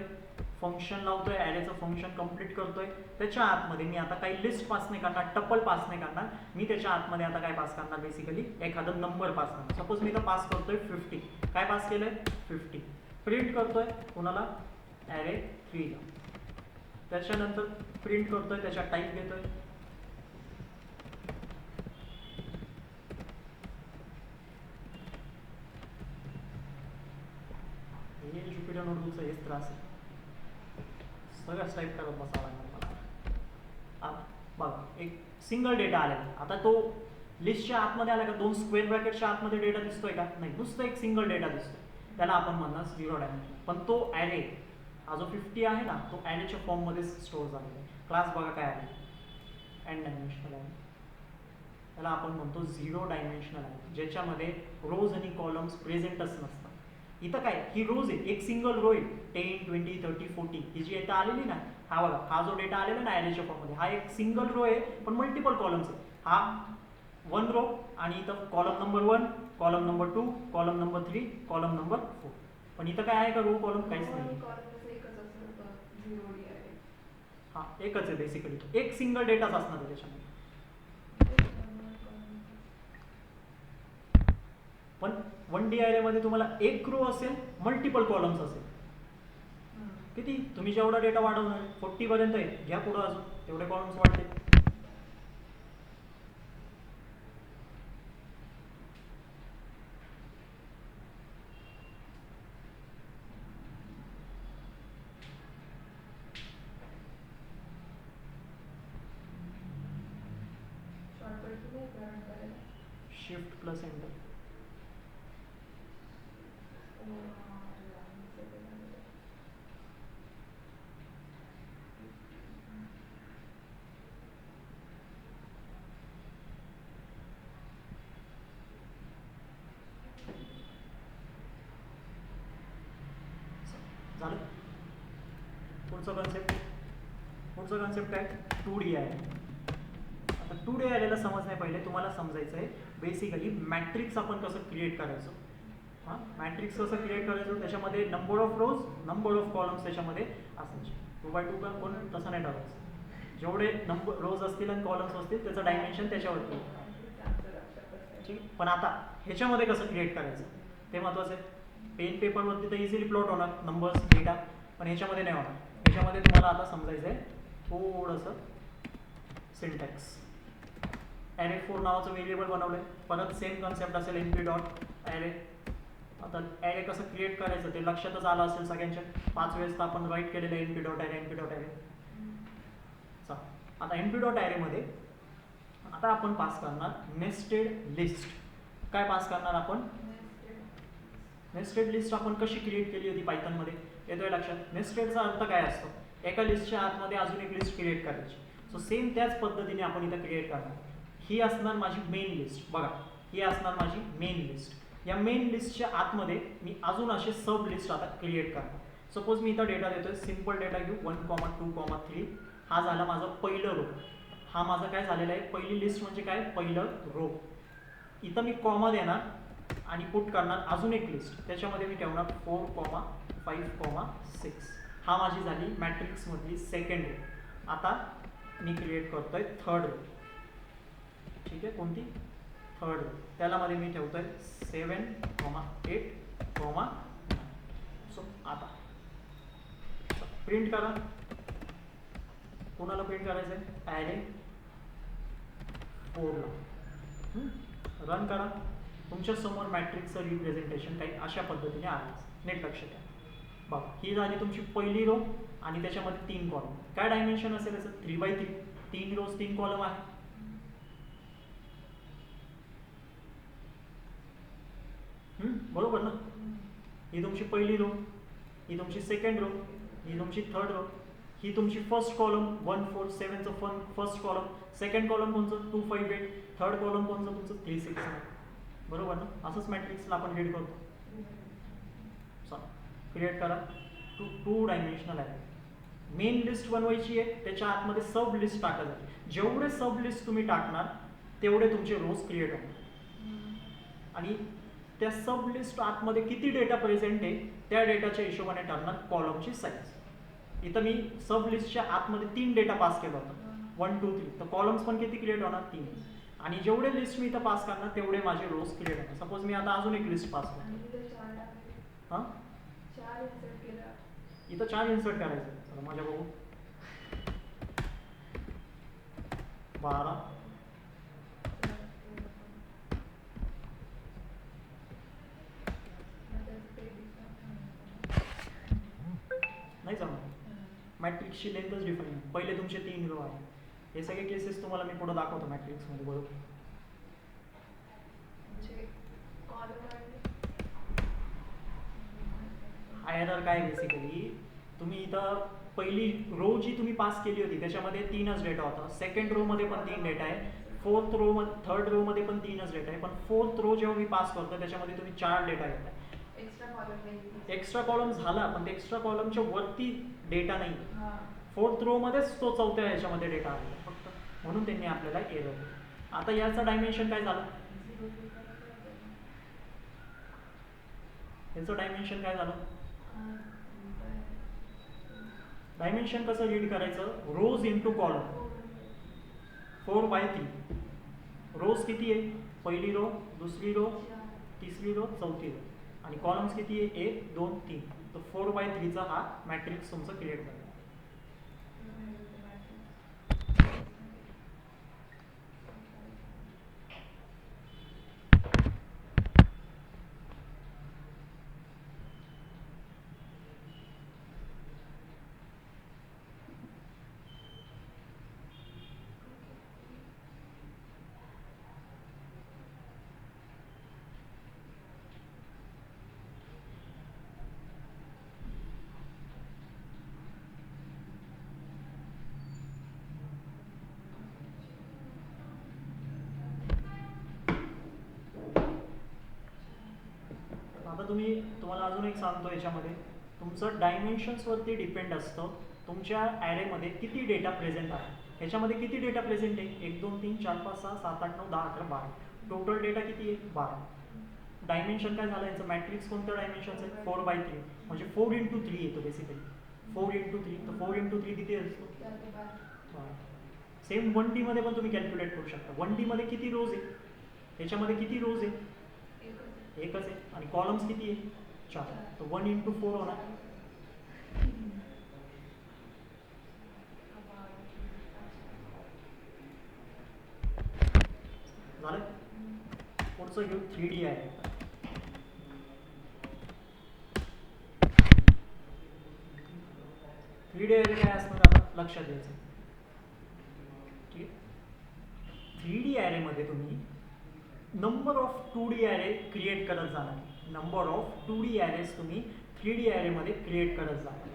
फंक्शन लावतोय, ॲरेचं फंक्शन कंप्लीट करतोय. त्याच्या आतमध्ये मी आता काही लिस्ट पास नाही करणार, टप्पल पास नाही करणार, मी त्याच्या आतमध्ये आता काय पास करणार, बेसिकली एखादा नंबर पास करणार. सपोज मी इथं पास करतोय 50. काय पास केलंय 50. प्रिंट करतोय कोणाला, ॲरे 3 ला. त्याच्यानंतर प्रिंट करतोय, त्याच्या टाईप घेतोय, हे ज्युपिटर नोटबुकचा हेच त्रास आहे, सगळंच टाईप करत बसावं लागणार मला. बघा एक सिंगल डेटा आलेला, आता तो लिस्टच्या आतमध्ये आला का, 2 स्क्वेअर ब्रॅकेटच्या आतमध्ये डेटा दिसतोय का, नाही, नुसतं एक सिंगल डेटा दिसतोय, त्याला आपण म्हणणार 0 डायमेन्शन. पण तो ॲरे हा जो 50 आहे ना, तो ॲरेच्या फॉर्ममध्ये स्टोअर झालेला आहे. क्लास बघा काय आहे, n डायमेन्शनल आहे, त्याला आपण म्हणतो 0 डायमेन्शनल आहे, ज्याच्यामध्ये रोज आणि कॉलम्स प्रेझेंटच नसतात. इथं काय, ही रोज आहे, एक सिंगल रो आहे, 10, 20, 30, 40, ही जी डेटा आलेली ना, हा बघा, हा जो डेटा आलेला ना ॲरेच्या फॉर्ममध्ये, हा एक सिंगल रो आहे, पण मल्टिपल कॉलम्स आहे. हा 1 रो, आणि इथं column number 1, column number 2, column number 3, column number 4. पण इथं काय आहे का, रो कॉलम काहीच नाही. हा एकच आहे बेसिकली, एक सिंगल डेटाच असणार आहे त्याच्यामध्ये. पण 1D ॲरेमध्ये तुम्हाला एक रो असेल, मल्टिपल कॉलम्स असेल. किती तुम्ही जेवढा डेटा वाढवणार, 40 पर्यंत आहे, घ्या पुढं अजून तेवढे कॉलम्स वाढते. Shift plus enter. झालं. पुढचं कन्सेप्ट काय, 2D आहे. आता 2D ॲरेला समजण्या पहिले तुम्हाला समजायचं आहे बेसिकली मॅट्रिक्स आपण कसं क्रिएट करायचं. हां, मॅट्रिक्स कसं क्रिएट करायचं, त्याच्यामध्ये number of rose, number of columns त्याच्यामध्ये असायचे. 2x2 का कोण तसं नाही ठरवायचं, जेवढे नंबर रोज असतील आणि कॉलम्स असतील त्याचं डायमेन्शन त्याच्यावरती. ठीक. पण आता ह्याच्यामध्ये कसं क्रिएट करायचं ते महत्त्वाचं आहे. पेन पेपरवरती तर इझिली प्लॉट होणार नंबर्स डेटा, पण ह्याच्यामध्ये नाही होणार. ह्याच्यामध्ये तुम्हाला आता समजायचं आहे थोडंसं सिंटॅक्स. ॲरे 4 नावाचं व्हेरिएबल बनवलं आहे, परत सेम कन्सेप्ट असेल np डॉट ॲरे. आता ॲरे कसं क्रिएट करायचं ते लक्षातच आलं असेल सगळ्यांच्या, 5 वेळेस तर आपण राईट केलेलं आहे np dot array, np dot array. आता np डॉट ॲरेमध्ये आता आपण पास करणार नेस्टेड लिस्ट. काय पास करणार आपण, नेस्टेड लिस्ट. आपण कशी क्रिएट केली होती पायथनमध्ये, येतोय लक्षात. नेस्टेडचा अर्थ काय असतो, एका लिस्टच्या आतमध्ये अजून एक लिस्ट क्रिएट करायची. सो सेम त्याच पद्धतीने आपण इथं क्रिएट करणार. ही असणार माझी मेन लिस्ट, बघा ही असणार माझी मेन लिस्ट. या मेन लिस्टच्या आतमध्ये मी अजून असे सब लिस्ट आता क्रिएट करणार. सपोज मी इथं डेटा देतोय, सिम्पल डेटा घेऊ 1, 2, 3. हा झाला माझं पहिलं रो. हा माझा काय झालेला आहे, पहिली लिस्ट म्हणजे काय, पहिलं रो. इथं मी कॉमा देणार आणि पुट करणार अजून एक लिस्ट, त्याच्यामध्ये मी ठेवणार 4, 5, 6. हा माझी झाली मॅट्रिक्समधली सेकंड रो. आता मी क्रिएट करतोय थर्ड रो. ठीक आहे, कोणती, थर्ड रो. त्याला मध्ये मी ठेवतोय 7, 8, 9. सो आता प्रिंट करा. कोणाला प्रिंट करायचं आहे, ॲरे 4 ला. रन करा. तुमच्या समोर मॅट्रिक्सचं रिप्रेझेंटेशन काही अशा पद्धतीने आलं. नेट लक्ष द्या. बघा ही झाली तुमची पहिली रो आणि त्याच्यामध्ये 3 कॉलम. काय डायमेन्शन असेल याचं, 3x3. 3 रोज 3 कॉलम आहे. बरोबर ना. ही तुमची पहिली रो, ही तुमची सेकंड रो, ही तुमची थर्ड रो, ही तुमची फर्स्ट कॉलम 1, 4, 7चं फर्स्ट कॉलम. सेकंड कॉलम कोणचं 2, 5, 8. थर्ड कॉलम कोणचं तुमचं 3, 6. बरोबर ना. असंच मॅट्रिक्सला आपण रीड करतो. चला क्रिएट करा. 2 डायमेन्शनल आहे. मेन लिस्ट बनवायची आहे, त्याच्या आतमध्ये सब लिस्ट टाकत आहे. जेवढे सब लिस्ट तुम्ही टाकणार तेवढे तुमचे रोज क्रिएट होणार. आणि त्या सब लिस्ट आतमध्ये किती डेटा प्रेझेंट आहे त्या डेटाच्या हिशोबाने ठरणार कॉलमची साईज. इथं मी सब लिस्टच्या आतमध्ये 3 डेटा पास केला होता, 1 2 3. तर कॉलम्स पण किती क्रिएट होणार? 3. आणि जेवढे लिस्ट मी इथं पास करणार तेवढे माझे रोज क्रिएट होणार. सपोज मी आता अजून एक लिस्ट पास करतो. हां, इथं 4 इन्सर्ट करायचं. चला माझ्या बघू. 12 नाही जमणार. मॅट्रिक्सची लेंथच डिफाईन. पहिले तुमचे 3 रो आहे. हे सगळे केसेस तुम्हाला मी पुढे दाखवतो मॅट्रिक्समध्ये. बरोबर. हायरर काय बेसिकली, तुम्ही इथं पहिली रो जी तुम्ही पास केली होती त्याच्यामध्ये 3च डेटा होता. सेकंड रो मध्ये पण 3 डेटा आहे. फोर्थ रो मध्ये, थर्ड रो मध्ये पण 3च डेटा आहे. पण फोर्थ रो जेव्हा मी पास करतो त्याच्यामध्ये तुम्ही 4 डेटा घेताय. एक्स्ट्रा कॉलम झाला, पण ते एक्स्ट्रा कॉलमच्या वरती डेटा नाही. फोर्थ रो मध्येच तो चौथ्या ह्याच्यामध्ये डेटा आहे फक्त, म्हणून त्यांनी आपल्याला एरर. आता याचं डायमेन्शन काय झालं? याचं डायमेन्शन काय झालं? डायमेन्शन कसं रीड करायचं? रोज इंटू कॉलम. 4/3. रोज किती आहे? पहिली रो, दुसरी रो, तिसरी रो, चौथी रो. आणि कॉलम्स किती आहे? 1 2 3. तर 4/3चा हा मॅट्रिक्स तुमचं क्रिएट करा. आता तुम्हाला अजून एक सांगतो, याच्यामध्ये तुमचं डायमेन्शन्सवरती डिपेंड असतं तुमच्या ॲरेमध्ये किती डेटा प्रेझेंट आहे. ह्याच्यामध्ये किती डेटा प्रेझेंट आहे? 1 2 3 4 5 6 7 8 9 10 11 12. टोटल डेटा किती आहे? 12. डायमेन्शन काय झालं यांचं? मॅट्रिक्स कोणतं डायमेन्शनचं आहे? 4/3. म्हणजे 4 × 3 येतो बेसिकली. 4 × 3. तर 4 × 3 किती असतो? सेम 1D मध्ये पण तुम्ही कॅल्क्युलेट करू शकता. 1D मध्ये किती रोज आहे? याच्यामध्ये किती रोज आहे? एकच आहे. आणि कॉलम्स किती आहे? 4. तर 1 × 4 होणार. झालं. पुढचं घेऊ 3D आहे. 3D ॲरे काय असणार आता लक्षात द्यायचं. ठीक आहे. 3D ॲरेमध्ये तुम्ही number of 2D array create करत जाणार. नंबर ऑफ 2D ॲरेज तुम्ही 3D ॲरेमध्ये क्रिएट करत जाणार.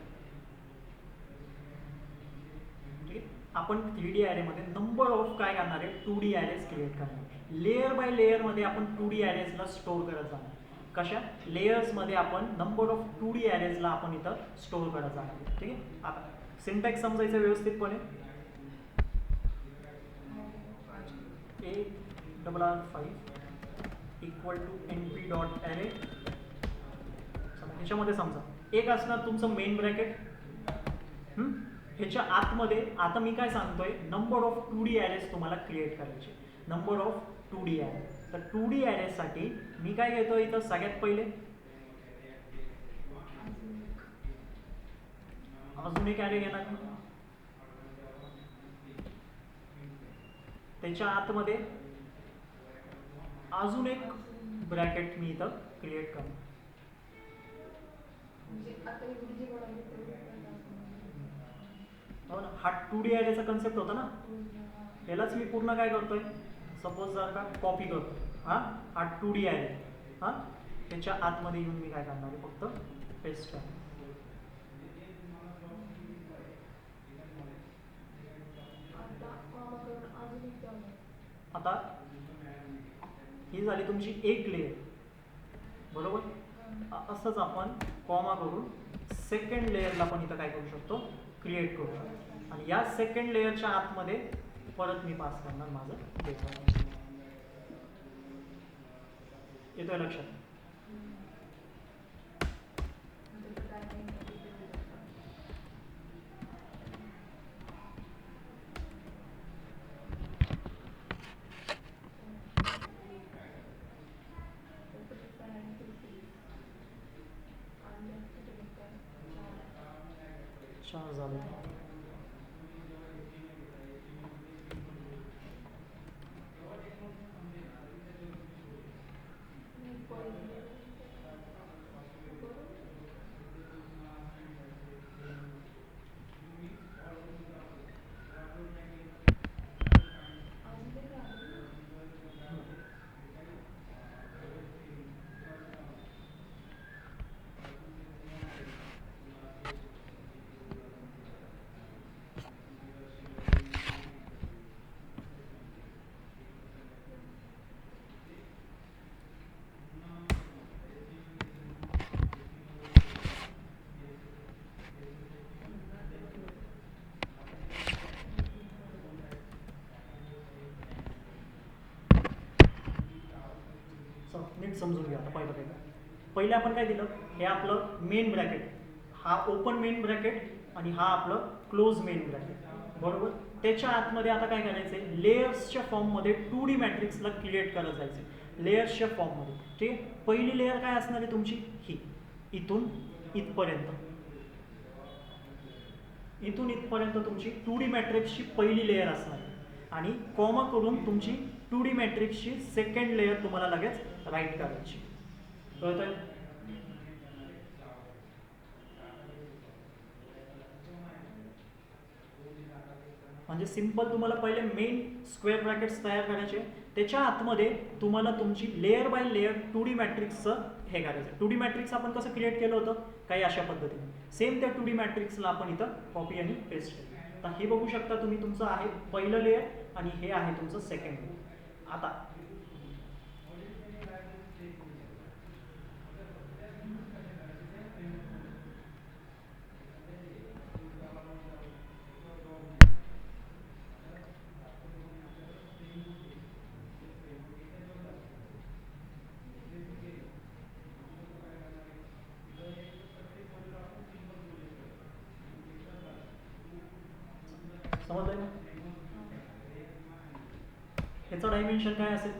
ठीक आहे. आपण 3D ॲरेमध्ये नंबर ऑफ काय करणार आहे? 2D ॲरेज क्रिएट करणार. लेयर बाय लेयरमध्ये आपण 2D ॲरेजला स्टोअर करत जाणार. कशा? लेयर्समध्ये आपण नंबर ऑफ 2D ॲरेजला आपण इथं स्टोअर करत जाणार. ठीक आहे. आता सिंटॅक्स समजायचं व्यवस्थितपणे. A_R5 = np.array. ह्याच्यामध्ये समजा एक असणार तुमचं मेन ब्रॅकेट. ह्याच्या आतमध्ये आता मी काय सांगतोय, नंबर ऑफ 2D ॲरेज तुम्हाला क्रिएट करायचे. Number of 2D array. तर 2D ॲरेजसाठी मी काय घेतो इथं? सगळ्यात पहिले अजून एक ॲरे घेणार. त्याच्या आतमध्ये अजून एक ब्रॅकेट मी इथं क्रिएट करणार. हो ना, हा 2D ॲरेचा कन्सेप्ट होता ना. यालाच मी पूर्ण काय करतोय? सपोज जर का कॉपी करतो हा 2D ॲरे. त्याच्या आतमध्ये येऊन मी काय करणार आहे? फक्त पेस्ट करणार. आता ही झाली तुमची एक लेयर. बरोबर. असंच आपण कॉमा करून सेकंड लेयरला पण इथं काय करू शकतो? क्रिएट करू. आणि या सेकंड लेअरच्या आतमध्ये परत मी पास करणार माझं डेटा. येतोय लक्षात? चार झाले. नीट समजून घ्या. आता पहिले आपण काय दिलं, हे आपलं मेन ब्रॅकेट, हा ओपन मेन ब्रॅकेट आणि हा आपलं क्लोज मेन ब्रॅकेट, बरोबर. त्याच्या आतमध्ये आता काय करायचंय, लेयर्सच्या फॉर्ममध्ये 2D मॅट्रिक्सला क्रिएट करत जायचं लेयर्सच्या फॉर्ममध्ये. ठीक आहे. पहिली लेयर काय असणार आहे तुमची, ही इथून इथपर्यंत, इथून इथपर्यंत तुमची 2D मॅट्रिक्सची पहिली लेयर असणार आहे. आणि कॉमा करून तुमची 2D मॅट्रिक्सची सेकंड लेयर तुम्हाला लगेच राईट करायची. कळतंय? म्हणजे सिंपल तुम्हाला पहिले मेन स्क्वेअर ब्रॅकेट्स तयार करायचे, त्याच्या आतमध्ये तुम्हाला तुमची लेयर बाय लेयर 2D मॅट्रिक्सचं हे करायचं. 2D मॅट्रिक्स आपण कसं क्रिएट केलं होतं, काही अशा पद्धतीने सेम त्या 2D मॅट्रिक्सला आपण इथं कॉपी आणि पेस्ट केलं. तर हे बघू शकता तुम्ही, तुमचं आहे पहिलं लेयर आणि हे आहे तुमचं सेकंड लेयर. आता समजलंय ना? ह्याचं डायमेन्शन काय असेल,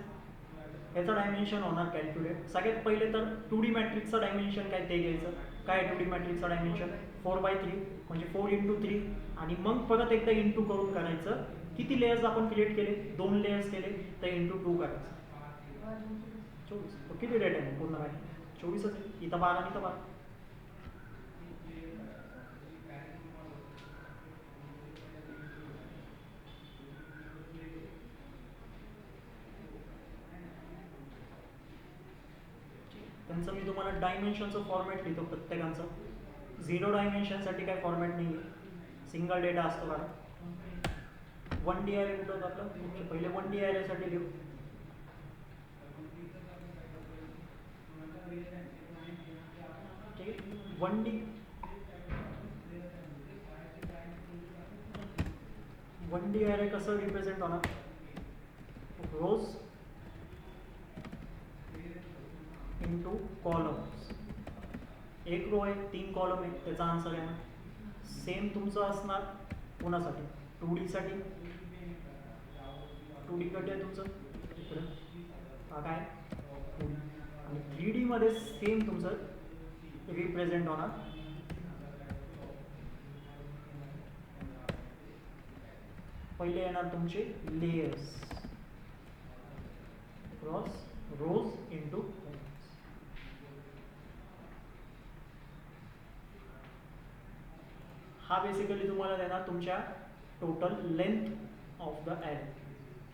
ह्याचं डायमेन्शन होणार कॅल्क्युलेट. सगळ्यात पहिले तर 2D मॅट्रिक्सचं डायमेन्शन काय ते घ्यायचं. काय 2D मॅट्रिक्सचं डायमेन्शन 4/3 म्हणजे 4 × 3. आणि मग परत एकदा इंटू करून करायचं. किती लेयर्स आपण क्रिएट केले, 2 लेयर्स केले, तर × 2 करायचं. 24. तो किती डेटा आहे पूर्ण काय, 24च आहे. इथं 12 आणि इथं 12. त्यांचं मी तुम्हाला डायमेन्शनचं फॉर्मॅट लिहितो प्रत्येकाचं. 0 डायमेन्शनसाठी काय फॉर्मॅट नाही आहे, सिंगल डेटा असतो. कारण 1D ॲरे कुठं होतं आपलं, पहिले 1D ॲरेसाठी लिहू. ठीक आहे. 1D ॲरे कसं रिप्रेझेंट होणार, रोज इंटू कॉलम्स. एक रो आहे, 3 कॉलम आहे, त्याचा आन्सर आहे ना. सेम तुमचं असणार कोणासाठी, 2D साठी. 2D कट आहे तुमचं इकडं, हा काय 2D. आणि 3D मध्ये सेम तुमचं रिप्रेझेंट होणार. पहिले येणार तुमचे लेयर्स क्रॉस रोज इंटू. हा बेसिकली तुम्हाला देणार तुमच्या total length of the array.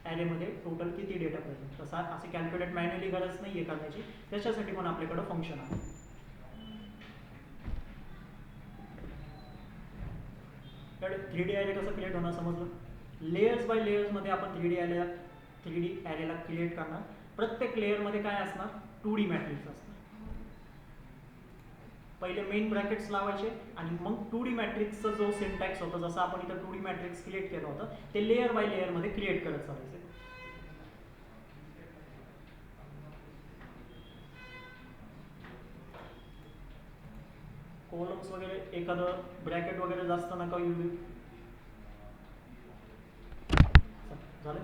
ॲरेमध्ये टोटल किती डेटा पाहिजे. तसा असे कॅल्क्युलेट मॅन्युअली गरज नाही आहे करण्याची, त्याच्यासाठी पण आपल्याकडं फंक्शन आहे. तर 3D ॲरे कसं क्रिएट होणार समजलं. लेयर्स बाय लेयर्समध्ये आपण 3D ॲरेला क्रिएट करणार. प्रत्येक लेयरमध्ये काय असणार, 2D मॅट्रिक्स असणार. पहिले मेन ब्रॅकेट्स लावायचे आणि मग 2D मॅट्रिक्सचा जो सिंटॅक्स होता, जसं आपण इथं 2D मॅट्रिक्स क्रिएट केलं होतं, ते लेयर बाय लेयरमध्ये क्रिएट करत चालायचे. कॉलम्स वगैरे एखादं ब्रॅकेट वगैरे जास्त नका येऊ. झालं.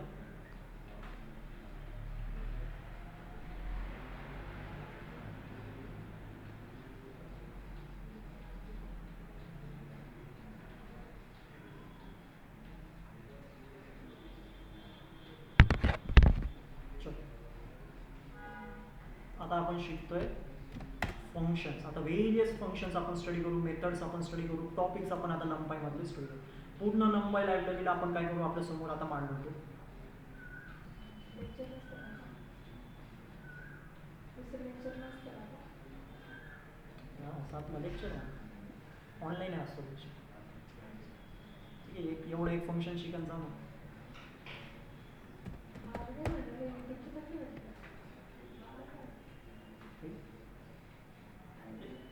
आता आपण शिकतोय फंक्शन्स. आता व्हेरियस फंक्शन्स आपण स्टडी करू, मेथड्स आपण स्टडी करू, टॉपिक्स आपण आता NumPy मधले स्टडी करू. पूर्ण NumPy लायब्ररीला आपण काय करू, आपल्या समोर आता मांडतो. सातला लेक्चर आहे, ऑनलाईन आहे असतो लेक्चर. एवढं एक फंक्शन शिकायचं मग.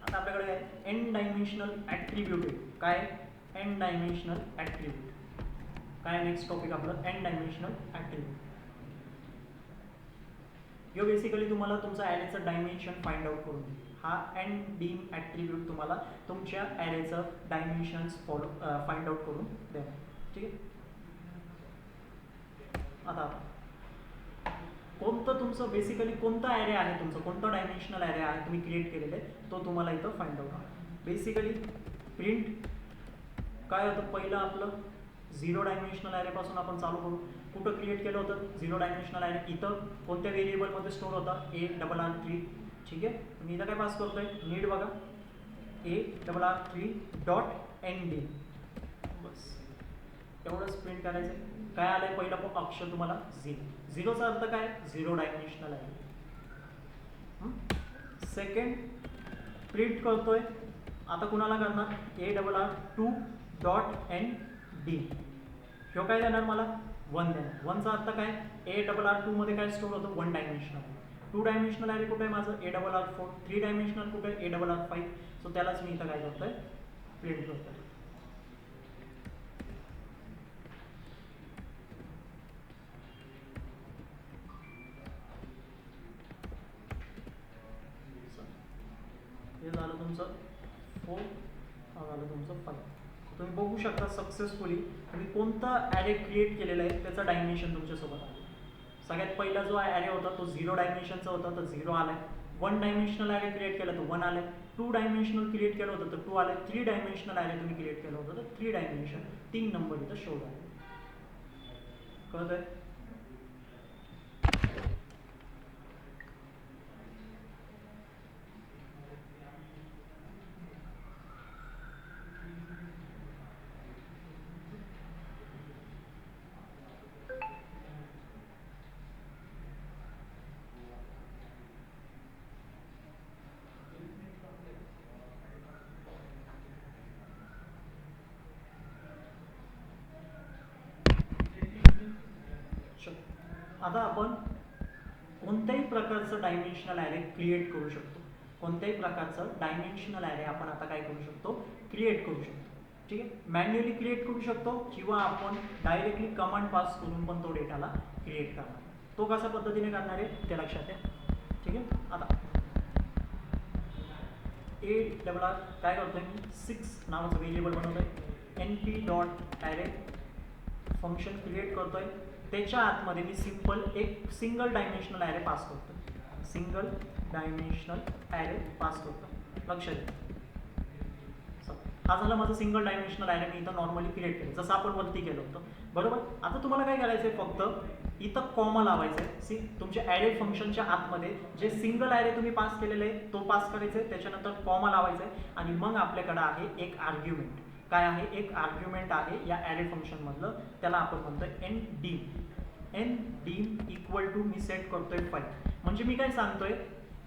आता आपल्याकडे आहे एन डायमेन्शनल ॲट्रिब्यूट. काय एन डायमेन्शनल ॲट्रिब्यूट काय? नेक्स्ट टॉपिक आपलं एन डायमेन्शनल ॲट्रिब्यूट. यो बेसिकली तुम्हाला तुमचा ॲरेचं डायमेन्शन फाइंड आउट करून देईल. हा एन डीम ॲट्रिब्यूट तुम्हाला तुमच्या ॲरेचं डायमेन्शन्स फाइंड आउट करून देणार. ठीक आहे. आता कोणतं तुमचं बेसिकली कोणता ॲरे आहे, तुमचं कोणतं डायमेन्शनल ॲरे आहे तुम्ही क्रिएट केलेलं आहे, तो तुम्हाला इथं फाइंड आउट आहे. बेसिकली प्रिंट काय होतं, पहिलं आपलं 0 डायमेन्शनल ॲरेपासून आपण चालू करू. कुठं क्रिएट केलं होतं 0 डायमेन्शनल ॲरे? इथं कोणत्या व्हेरिएबलमध्ये स्टोअर होता? ARR3. ठीक आहे. मी इथं काय पास करतोय, नीट बघा, ARR3.ND. बस एवढंच प्रिंट करायचं. काय आलंय पहिलं अक्षर तुम्हाला 0. 0चा अर्थ काय? 0 डायमेन्शनल आहे. सेकंड प्रिंट करतोय आता कुणाला करणार, ARR2.ND. ह्यो काय देणार मला 1 देणार. 1चा अर्थ काय? ARR2 मध्ये काय स्टोअर होतं 1 डायमेन्शनल. 2 डायमेन्शनल आहे कुठे आहे माझं ARR4. 3 डायमेन्शनल कुठे आहे ARR5. सो त्यालाच मी इथं काय करतोय, प्रिंट करतोय. हे झालं तुमचं 4, हा झालं तुमचं 5. तुम्ही बघू शकता सक्सेसफुली तुम्ही कोणता ॲरे क्रिएट केलेला आहे त्याचा डायमेन्शन तुमच्यासोबत आहे. सगळ्यात पहिला जो ॲरे होता तो 0 डायमेन्शनचा होता, तर 0 आलाय. 1 डायमेन्शनल ॲरे क्रिएट केला तर 1 आलाय. 2 डायमेन्शनल क्रिएट केलं होतं तर 2 आलाय. 3 डायमेन्शनल ॲरे तुम्ही क्रिएट केलं होतं तर 3 डायमेन्शन 3 नंबर इथं शो झाले. कळतंय? आता आपण कोणत्याही प्रकारचं डायमेन्शनल ॲरे क्रिएट करू शकतो. कोणत्याही प्रकारचं डायमेन्शनल ॲरे आपण आता काय करू शकतो, क्रिएट करू शकतो. ठीक आहे. मॅन्युअली क्रिएट करू शकतो किंवा आपण डायरेक्टली कमांड पास करून पण तो डेटाला क्रिएट करणार. तो कशा पद्धतीने करणार आहे ते लक्षात आहे. ठीक आहे. आता ARR काय करतोय मी 6 नावाचं व्हेरिएबल बनवतोय. np.array फंक्शन क्रिएट करतोय. त्याच्या आतमध्ये मी एक सिंगल डायमेन्शनल ॲरे पास करतो. सिंगल डायमेन्शनल ॲरे पास करतो. लक्षात घ्या. हा झाला माझं सिंगल डायमेन्शनल ॲरे. मी इथं नॉर्मली क्रिएट केलं जसं आपण वरती केलं होतं. बरोबर. आता तुम्हाला काय करायचं आहे, फक्त इथं कॉमा लावायचं आहे. तुमच्या ॲरे फंक्शनच्या आतमध्ये जे सिंगल ॲरे तुम्ही पास केलेलं आहे तो पास करायचा आहे. त्याच्यानंतर कॉमा लावायचा आहे आणि मग आपल्याकडे आहे एक आर्ग्युमेंट. काय आहे? एक आर्ग्युमेंट आहे या ॲरे फंक्शनमधलं. त्याला आपण म्हणतोय ndim इक्वल टू मी सेट करतोय 5. म्हणजे मी काय सांगतोय,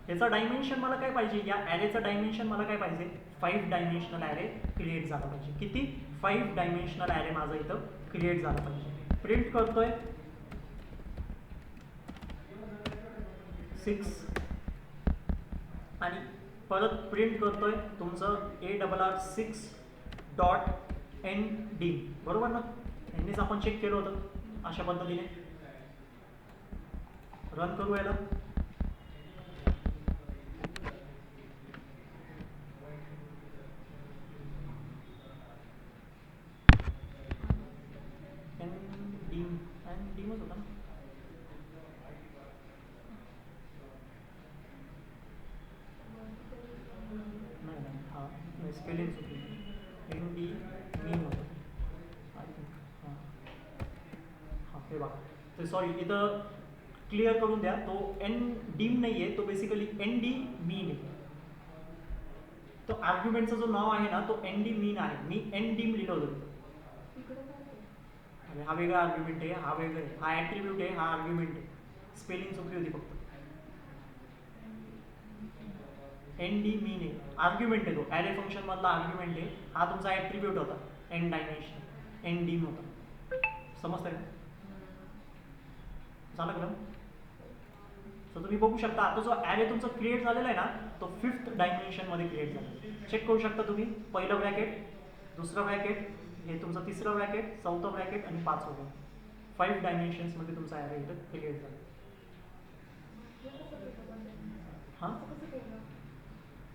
याचा डायमेन्शन मला काय पाहिजे, या ॲरेचं डायमेन्शन मला काय पाहिजे, 5 डायमेन्शनल ॲरे क्रिएट झाला पाहिजे. किती? 5 डायमेन्शनल ॲरे माझा इथं क्रिएट झाला पाहिजे. प्रिंट करतोय 6 आणि परत प्रिंट करतोय तुमचं ARR6.ND बरोबर ना. यांनीच आपण चेक केलं होतं अशा पद्धतीने. रन करू याला. डीमच होता ना. नाही हा स्पेलिंग चुकली. ND मीन होतं आय थिंक. हां हां हे बघा ते सॉरी इथं क्लिअर करून द्या. तो एन डीम नाही आहे, तो बेसिकली ND मीन आहे. तो आर्ग्युमेंटचं जो नाव आहे ना तो ND मीन आहे. मी एन डीम लिहिलं होतं. हा वेगळा आर्ग्युमेंट आहे, हा वेगळा आहे. हा ॲट्रिब्यूट आहे, हा आर्ग्युमेंट आहे. स्पेलिंग चुकली होती फक्त. ND मीन आहे, आर्ग्युमेंट आहे. तो ॲरे फंक्शन मधला आर्ग्युमेंट आहे. हा तुमचा ॲट्रिब्यूट होता एन डायमेन्शन एन डीम होता. समजतंय का? झालं का? सो तुम्ही बघू शकता आता जो ॲरे तुमचा क्रिएट झालेला आहे ना तो 5th डायमेन्शनमध्ये क्रिएट झाला. चेक करू शकता तुम्ही. पहिलं ब्रॅकेट, दुसरं ब्रॅकेट, हे तुमचं तिसरं ब्रॅकेट, चौथं ब्रॅकेट आणि 5वं ब्रॅकेट. 5 डायमेन्शन्समध्ये तुमचा ॲरे इथं क्रिएट झाला. हां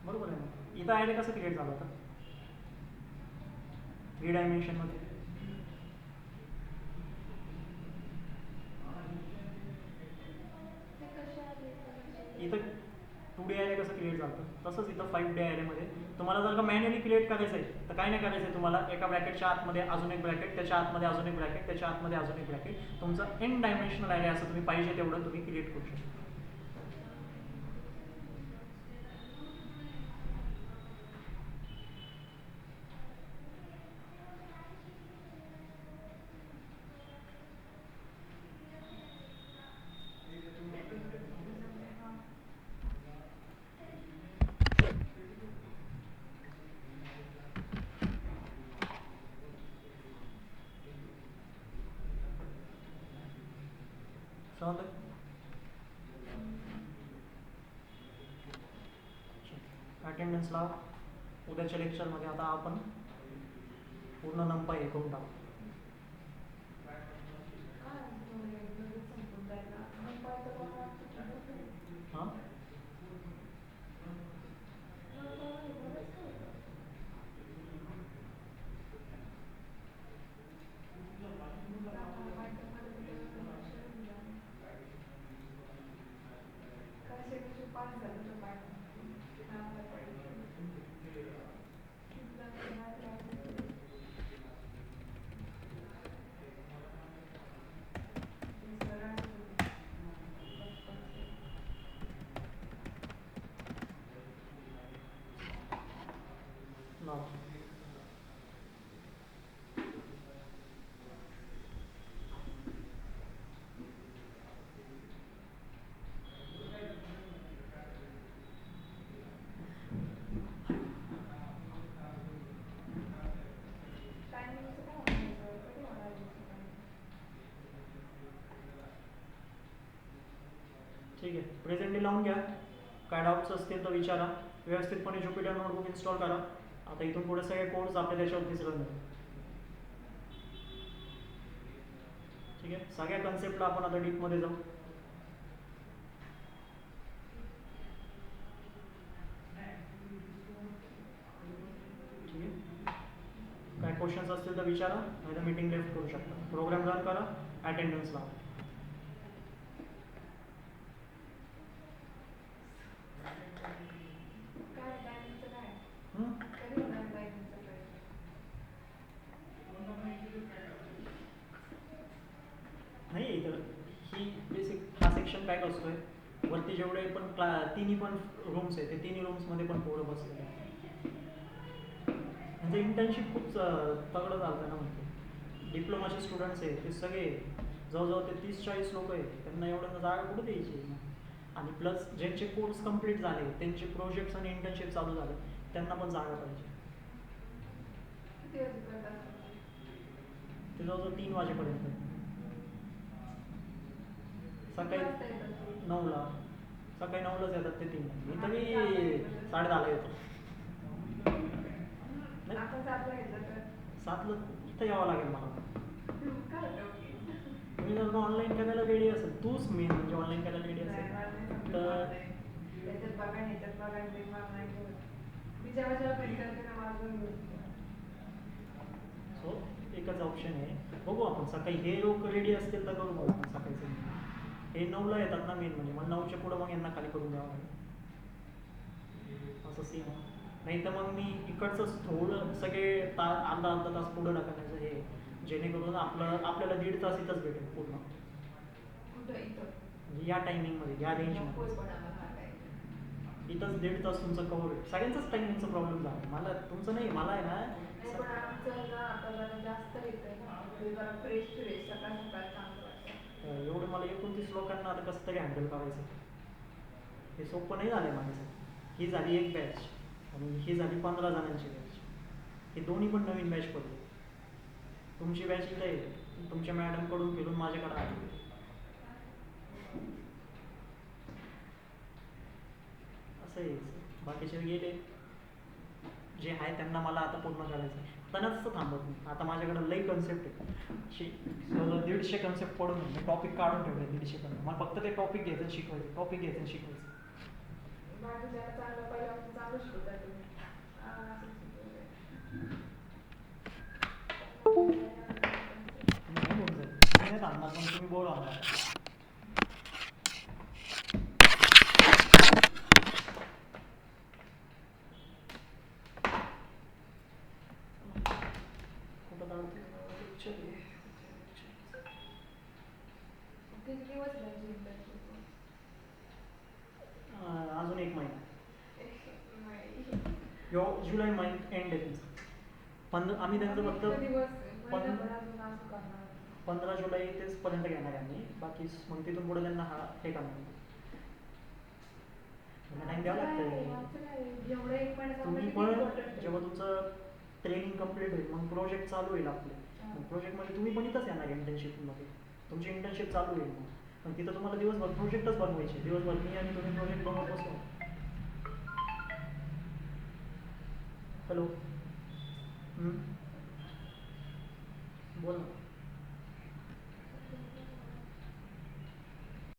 बरोबर आहे ना. इथं ॲरे कसं क्रिएट झालं होतं 3 डायमेन्शनमध्ये. इथं 2D ॲरे कसं क्रिएट झालं तसंच इथं 5D ॲरेमध्ये तुम्हाला जर का मॅन्युअली क्रिएट करायचं आहे तर काय नाही करायचं आहे तुम्हाला. एका ब्रॅकेटच्या आतमध्ये अजून एक ब्रॅकेट, त्याच्या आतमध्ये अजून एक ब्रॅकेट, त्याच्या आतमध्ये अजून एक ब्रॅकेट. तुमचं n डायमेन्शनल ॲरे असं तुम्ही पाहिजे तेवढं तुम्ही क्रिएट करू शकता. समजलं? अटेंडन्स लाव. उद्याच्या लेक्चरमध्ये आता आपण पूर्ण नंपाई हे करून टाकू. हां लाव. ठीक आहे, प्रेझेंटली लावून घ्या. काय डाऊट्स असतील तर विचारा. व्यवस्थितपणे ज्युपिटर नोटबुक इन्स्टॉल करा. आता इथून पुढे सगळे कोर्स आपल्या त्याच्यावरतीच रन होईल. ठीक आहे, सगळ्या कन्सेप्टला आपण आता डीपमध्ये जाऊ. ठीक आहे, काय क्वेश्चन्स असतील तर विचारा, नाही तर मीटिंग लेफ्ट करू शकता. प्रोग्राम रन करा, अटेंडन्स लावा. नाही इथं ही बेसिक हा सेक्शन काय असतोय, वरती जेवढे पण तिन्ही पण रूम्स आहेत ते तिन्ही रूम्समध्ये पण पोरं बसलेले आहेत. म्हणजे इंटर्नशिप खूप तगडं चालतं ना. म्हणजे डिप्लोमाचे स्टुडंट्स आहेत ते सगळे जवळजवळ ते 30-40 लोक आहेत. त्यांना एवढं जागा कुठं द्यायची. आणि प्लस ज्यांचे कोर्स कंप्लीट झाले, त्यांचे प्रोजेक्ट्स आणि इंटर्नशिप चालू झाले, त्यांना पण जागा पाहिजे. ते जवळजवळ 3 वाजेपर्यंत. सकाळी 9ला, सकाळी 9लाच येतात ते 3. मी तरी 10:30ला येतो. नाही आपण 7ला घेतलं तर 7ला इथं यावं लागेल मला. काय होतं? तुम्ही जर ऑनलाईन करायला रेडी असेल, तूच मेन म्हणजे ऑनलाईन करायला रेडी नाही, मला नाही असेल समजत तर online. त्याच्यात बघा आणि ह्याच्यात बघा आणि ते मला नाही कळत. मी जेव्हा प्रिंट करते ना मला पण कळत. सो एकच ऑप्शन आहे. बघू आपण सकाळी हे लोक रेडी असतील तर करू बघू आपण सकाळचं. हे 9ला येतात ना मेन म्हणजे, मग 9च्या पुढं मग यांना खाली करून द्यावं लागेल असं सीन आहे. नाही तर मग मी इकडचंच थोडं सगळे अर्धा तास पुढं टाकायचं हे, जेणेकरून आपल्याला 1.5 तास इथंच भेटेल पूर्ण. कुठं इथं? म्हणजे या टायमिंगमध्ये, या नकोच रेंजमध्ये पण आम्हाला काय. इथंच 1.5 तास तुमचं कव्हर होईल. सगळ्यांचाच टायमिंगचा प्रॉब्लेम झाला, मला तुमचं नाही, मला आहे नाही पण ना. आमचं ना आता जरा जास्त येतंय ना. ते जरा फ्रेश सकाळ सकाळ चांगलं वाटतं. एवढं मला 29 लोकांना आता कसं तरी हँडल करायचं, हे सोपं नाही झालं आहे माझ्यासाठी. ही झाली एक बॅच आणि ही झाली 15 जणांची बॅच. हे दोन्ही पण नवीन बॅच पडले. तुमची बॅच इथं आहे, तुमच्या मॅडमकडून फिरून माझ्याकडे आली. असं आहे. बाकीचे गेले जे आहे त्यांना मला आता पूर्ण करायचं आहे. आता नसतं थांबत मी, आता माझ्याकडे लई कन्सेप्ट आहे. 150 कन्सेप्ट पडून मी टॉपिक काढून ठेवले 150 पण. मला फक्त ते टॉपिक घ्यायचं शिकवायचं, टॉपिक घ्यायचं आणि शिकवायचं. माझं ज्याला चांगलं पहिल्यापासून चालू शिकवतात तुम्ही. नाही बोलून जाईल, मी नाही थांबणार पण तुम्ही बोला मला. कुठं काढतो किती दिवस राहायची internship? अजून 1 महिना. नाही. यो जुलै महिन्यात एंड आहे तुमचं. आम्ही त्यांचं फक्त दिवस महिनाभर अजून असं करणार. 15 जुलै तेच पर्यंत घेणार आहे आम्ही. बाकी मग तिथून पुढे त्यांना हे करणार टाइम द्यावं लागतं. एवढं 1 महिना तुम्ही पण जेव्हा तुमचं ट्रेनिंग कम्प्लीट होईल मग प्रोजेक्ट चालू होईल आपले. मग प्रोजेक्टमध्ये तुम्ही पण इथंच येणार इंटर्नशिपमध्ये. तुमची इंटर्नशिप चालू होईल मग तिथं तुम्हाला दिवसभर प्रोजेक्टच बनवायचे. दिवसभर मी आणि तुम्ही प्रोजेक्ट बनवत बसतो. हॅलो, बोल ना.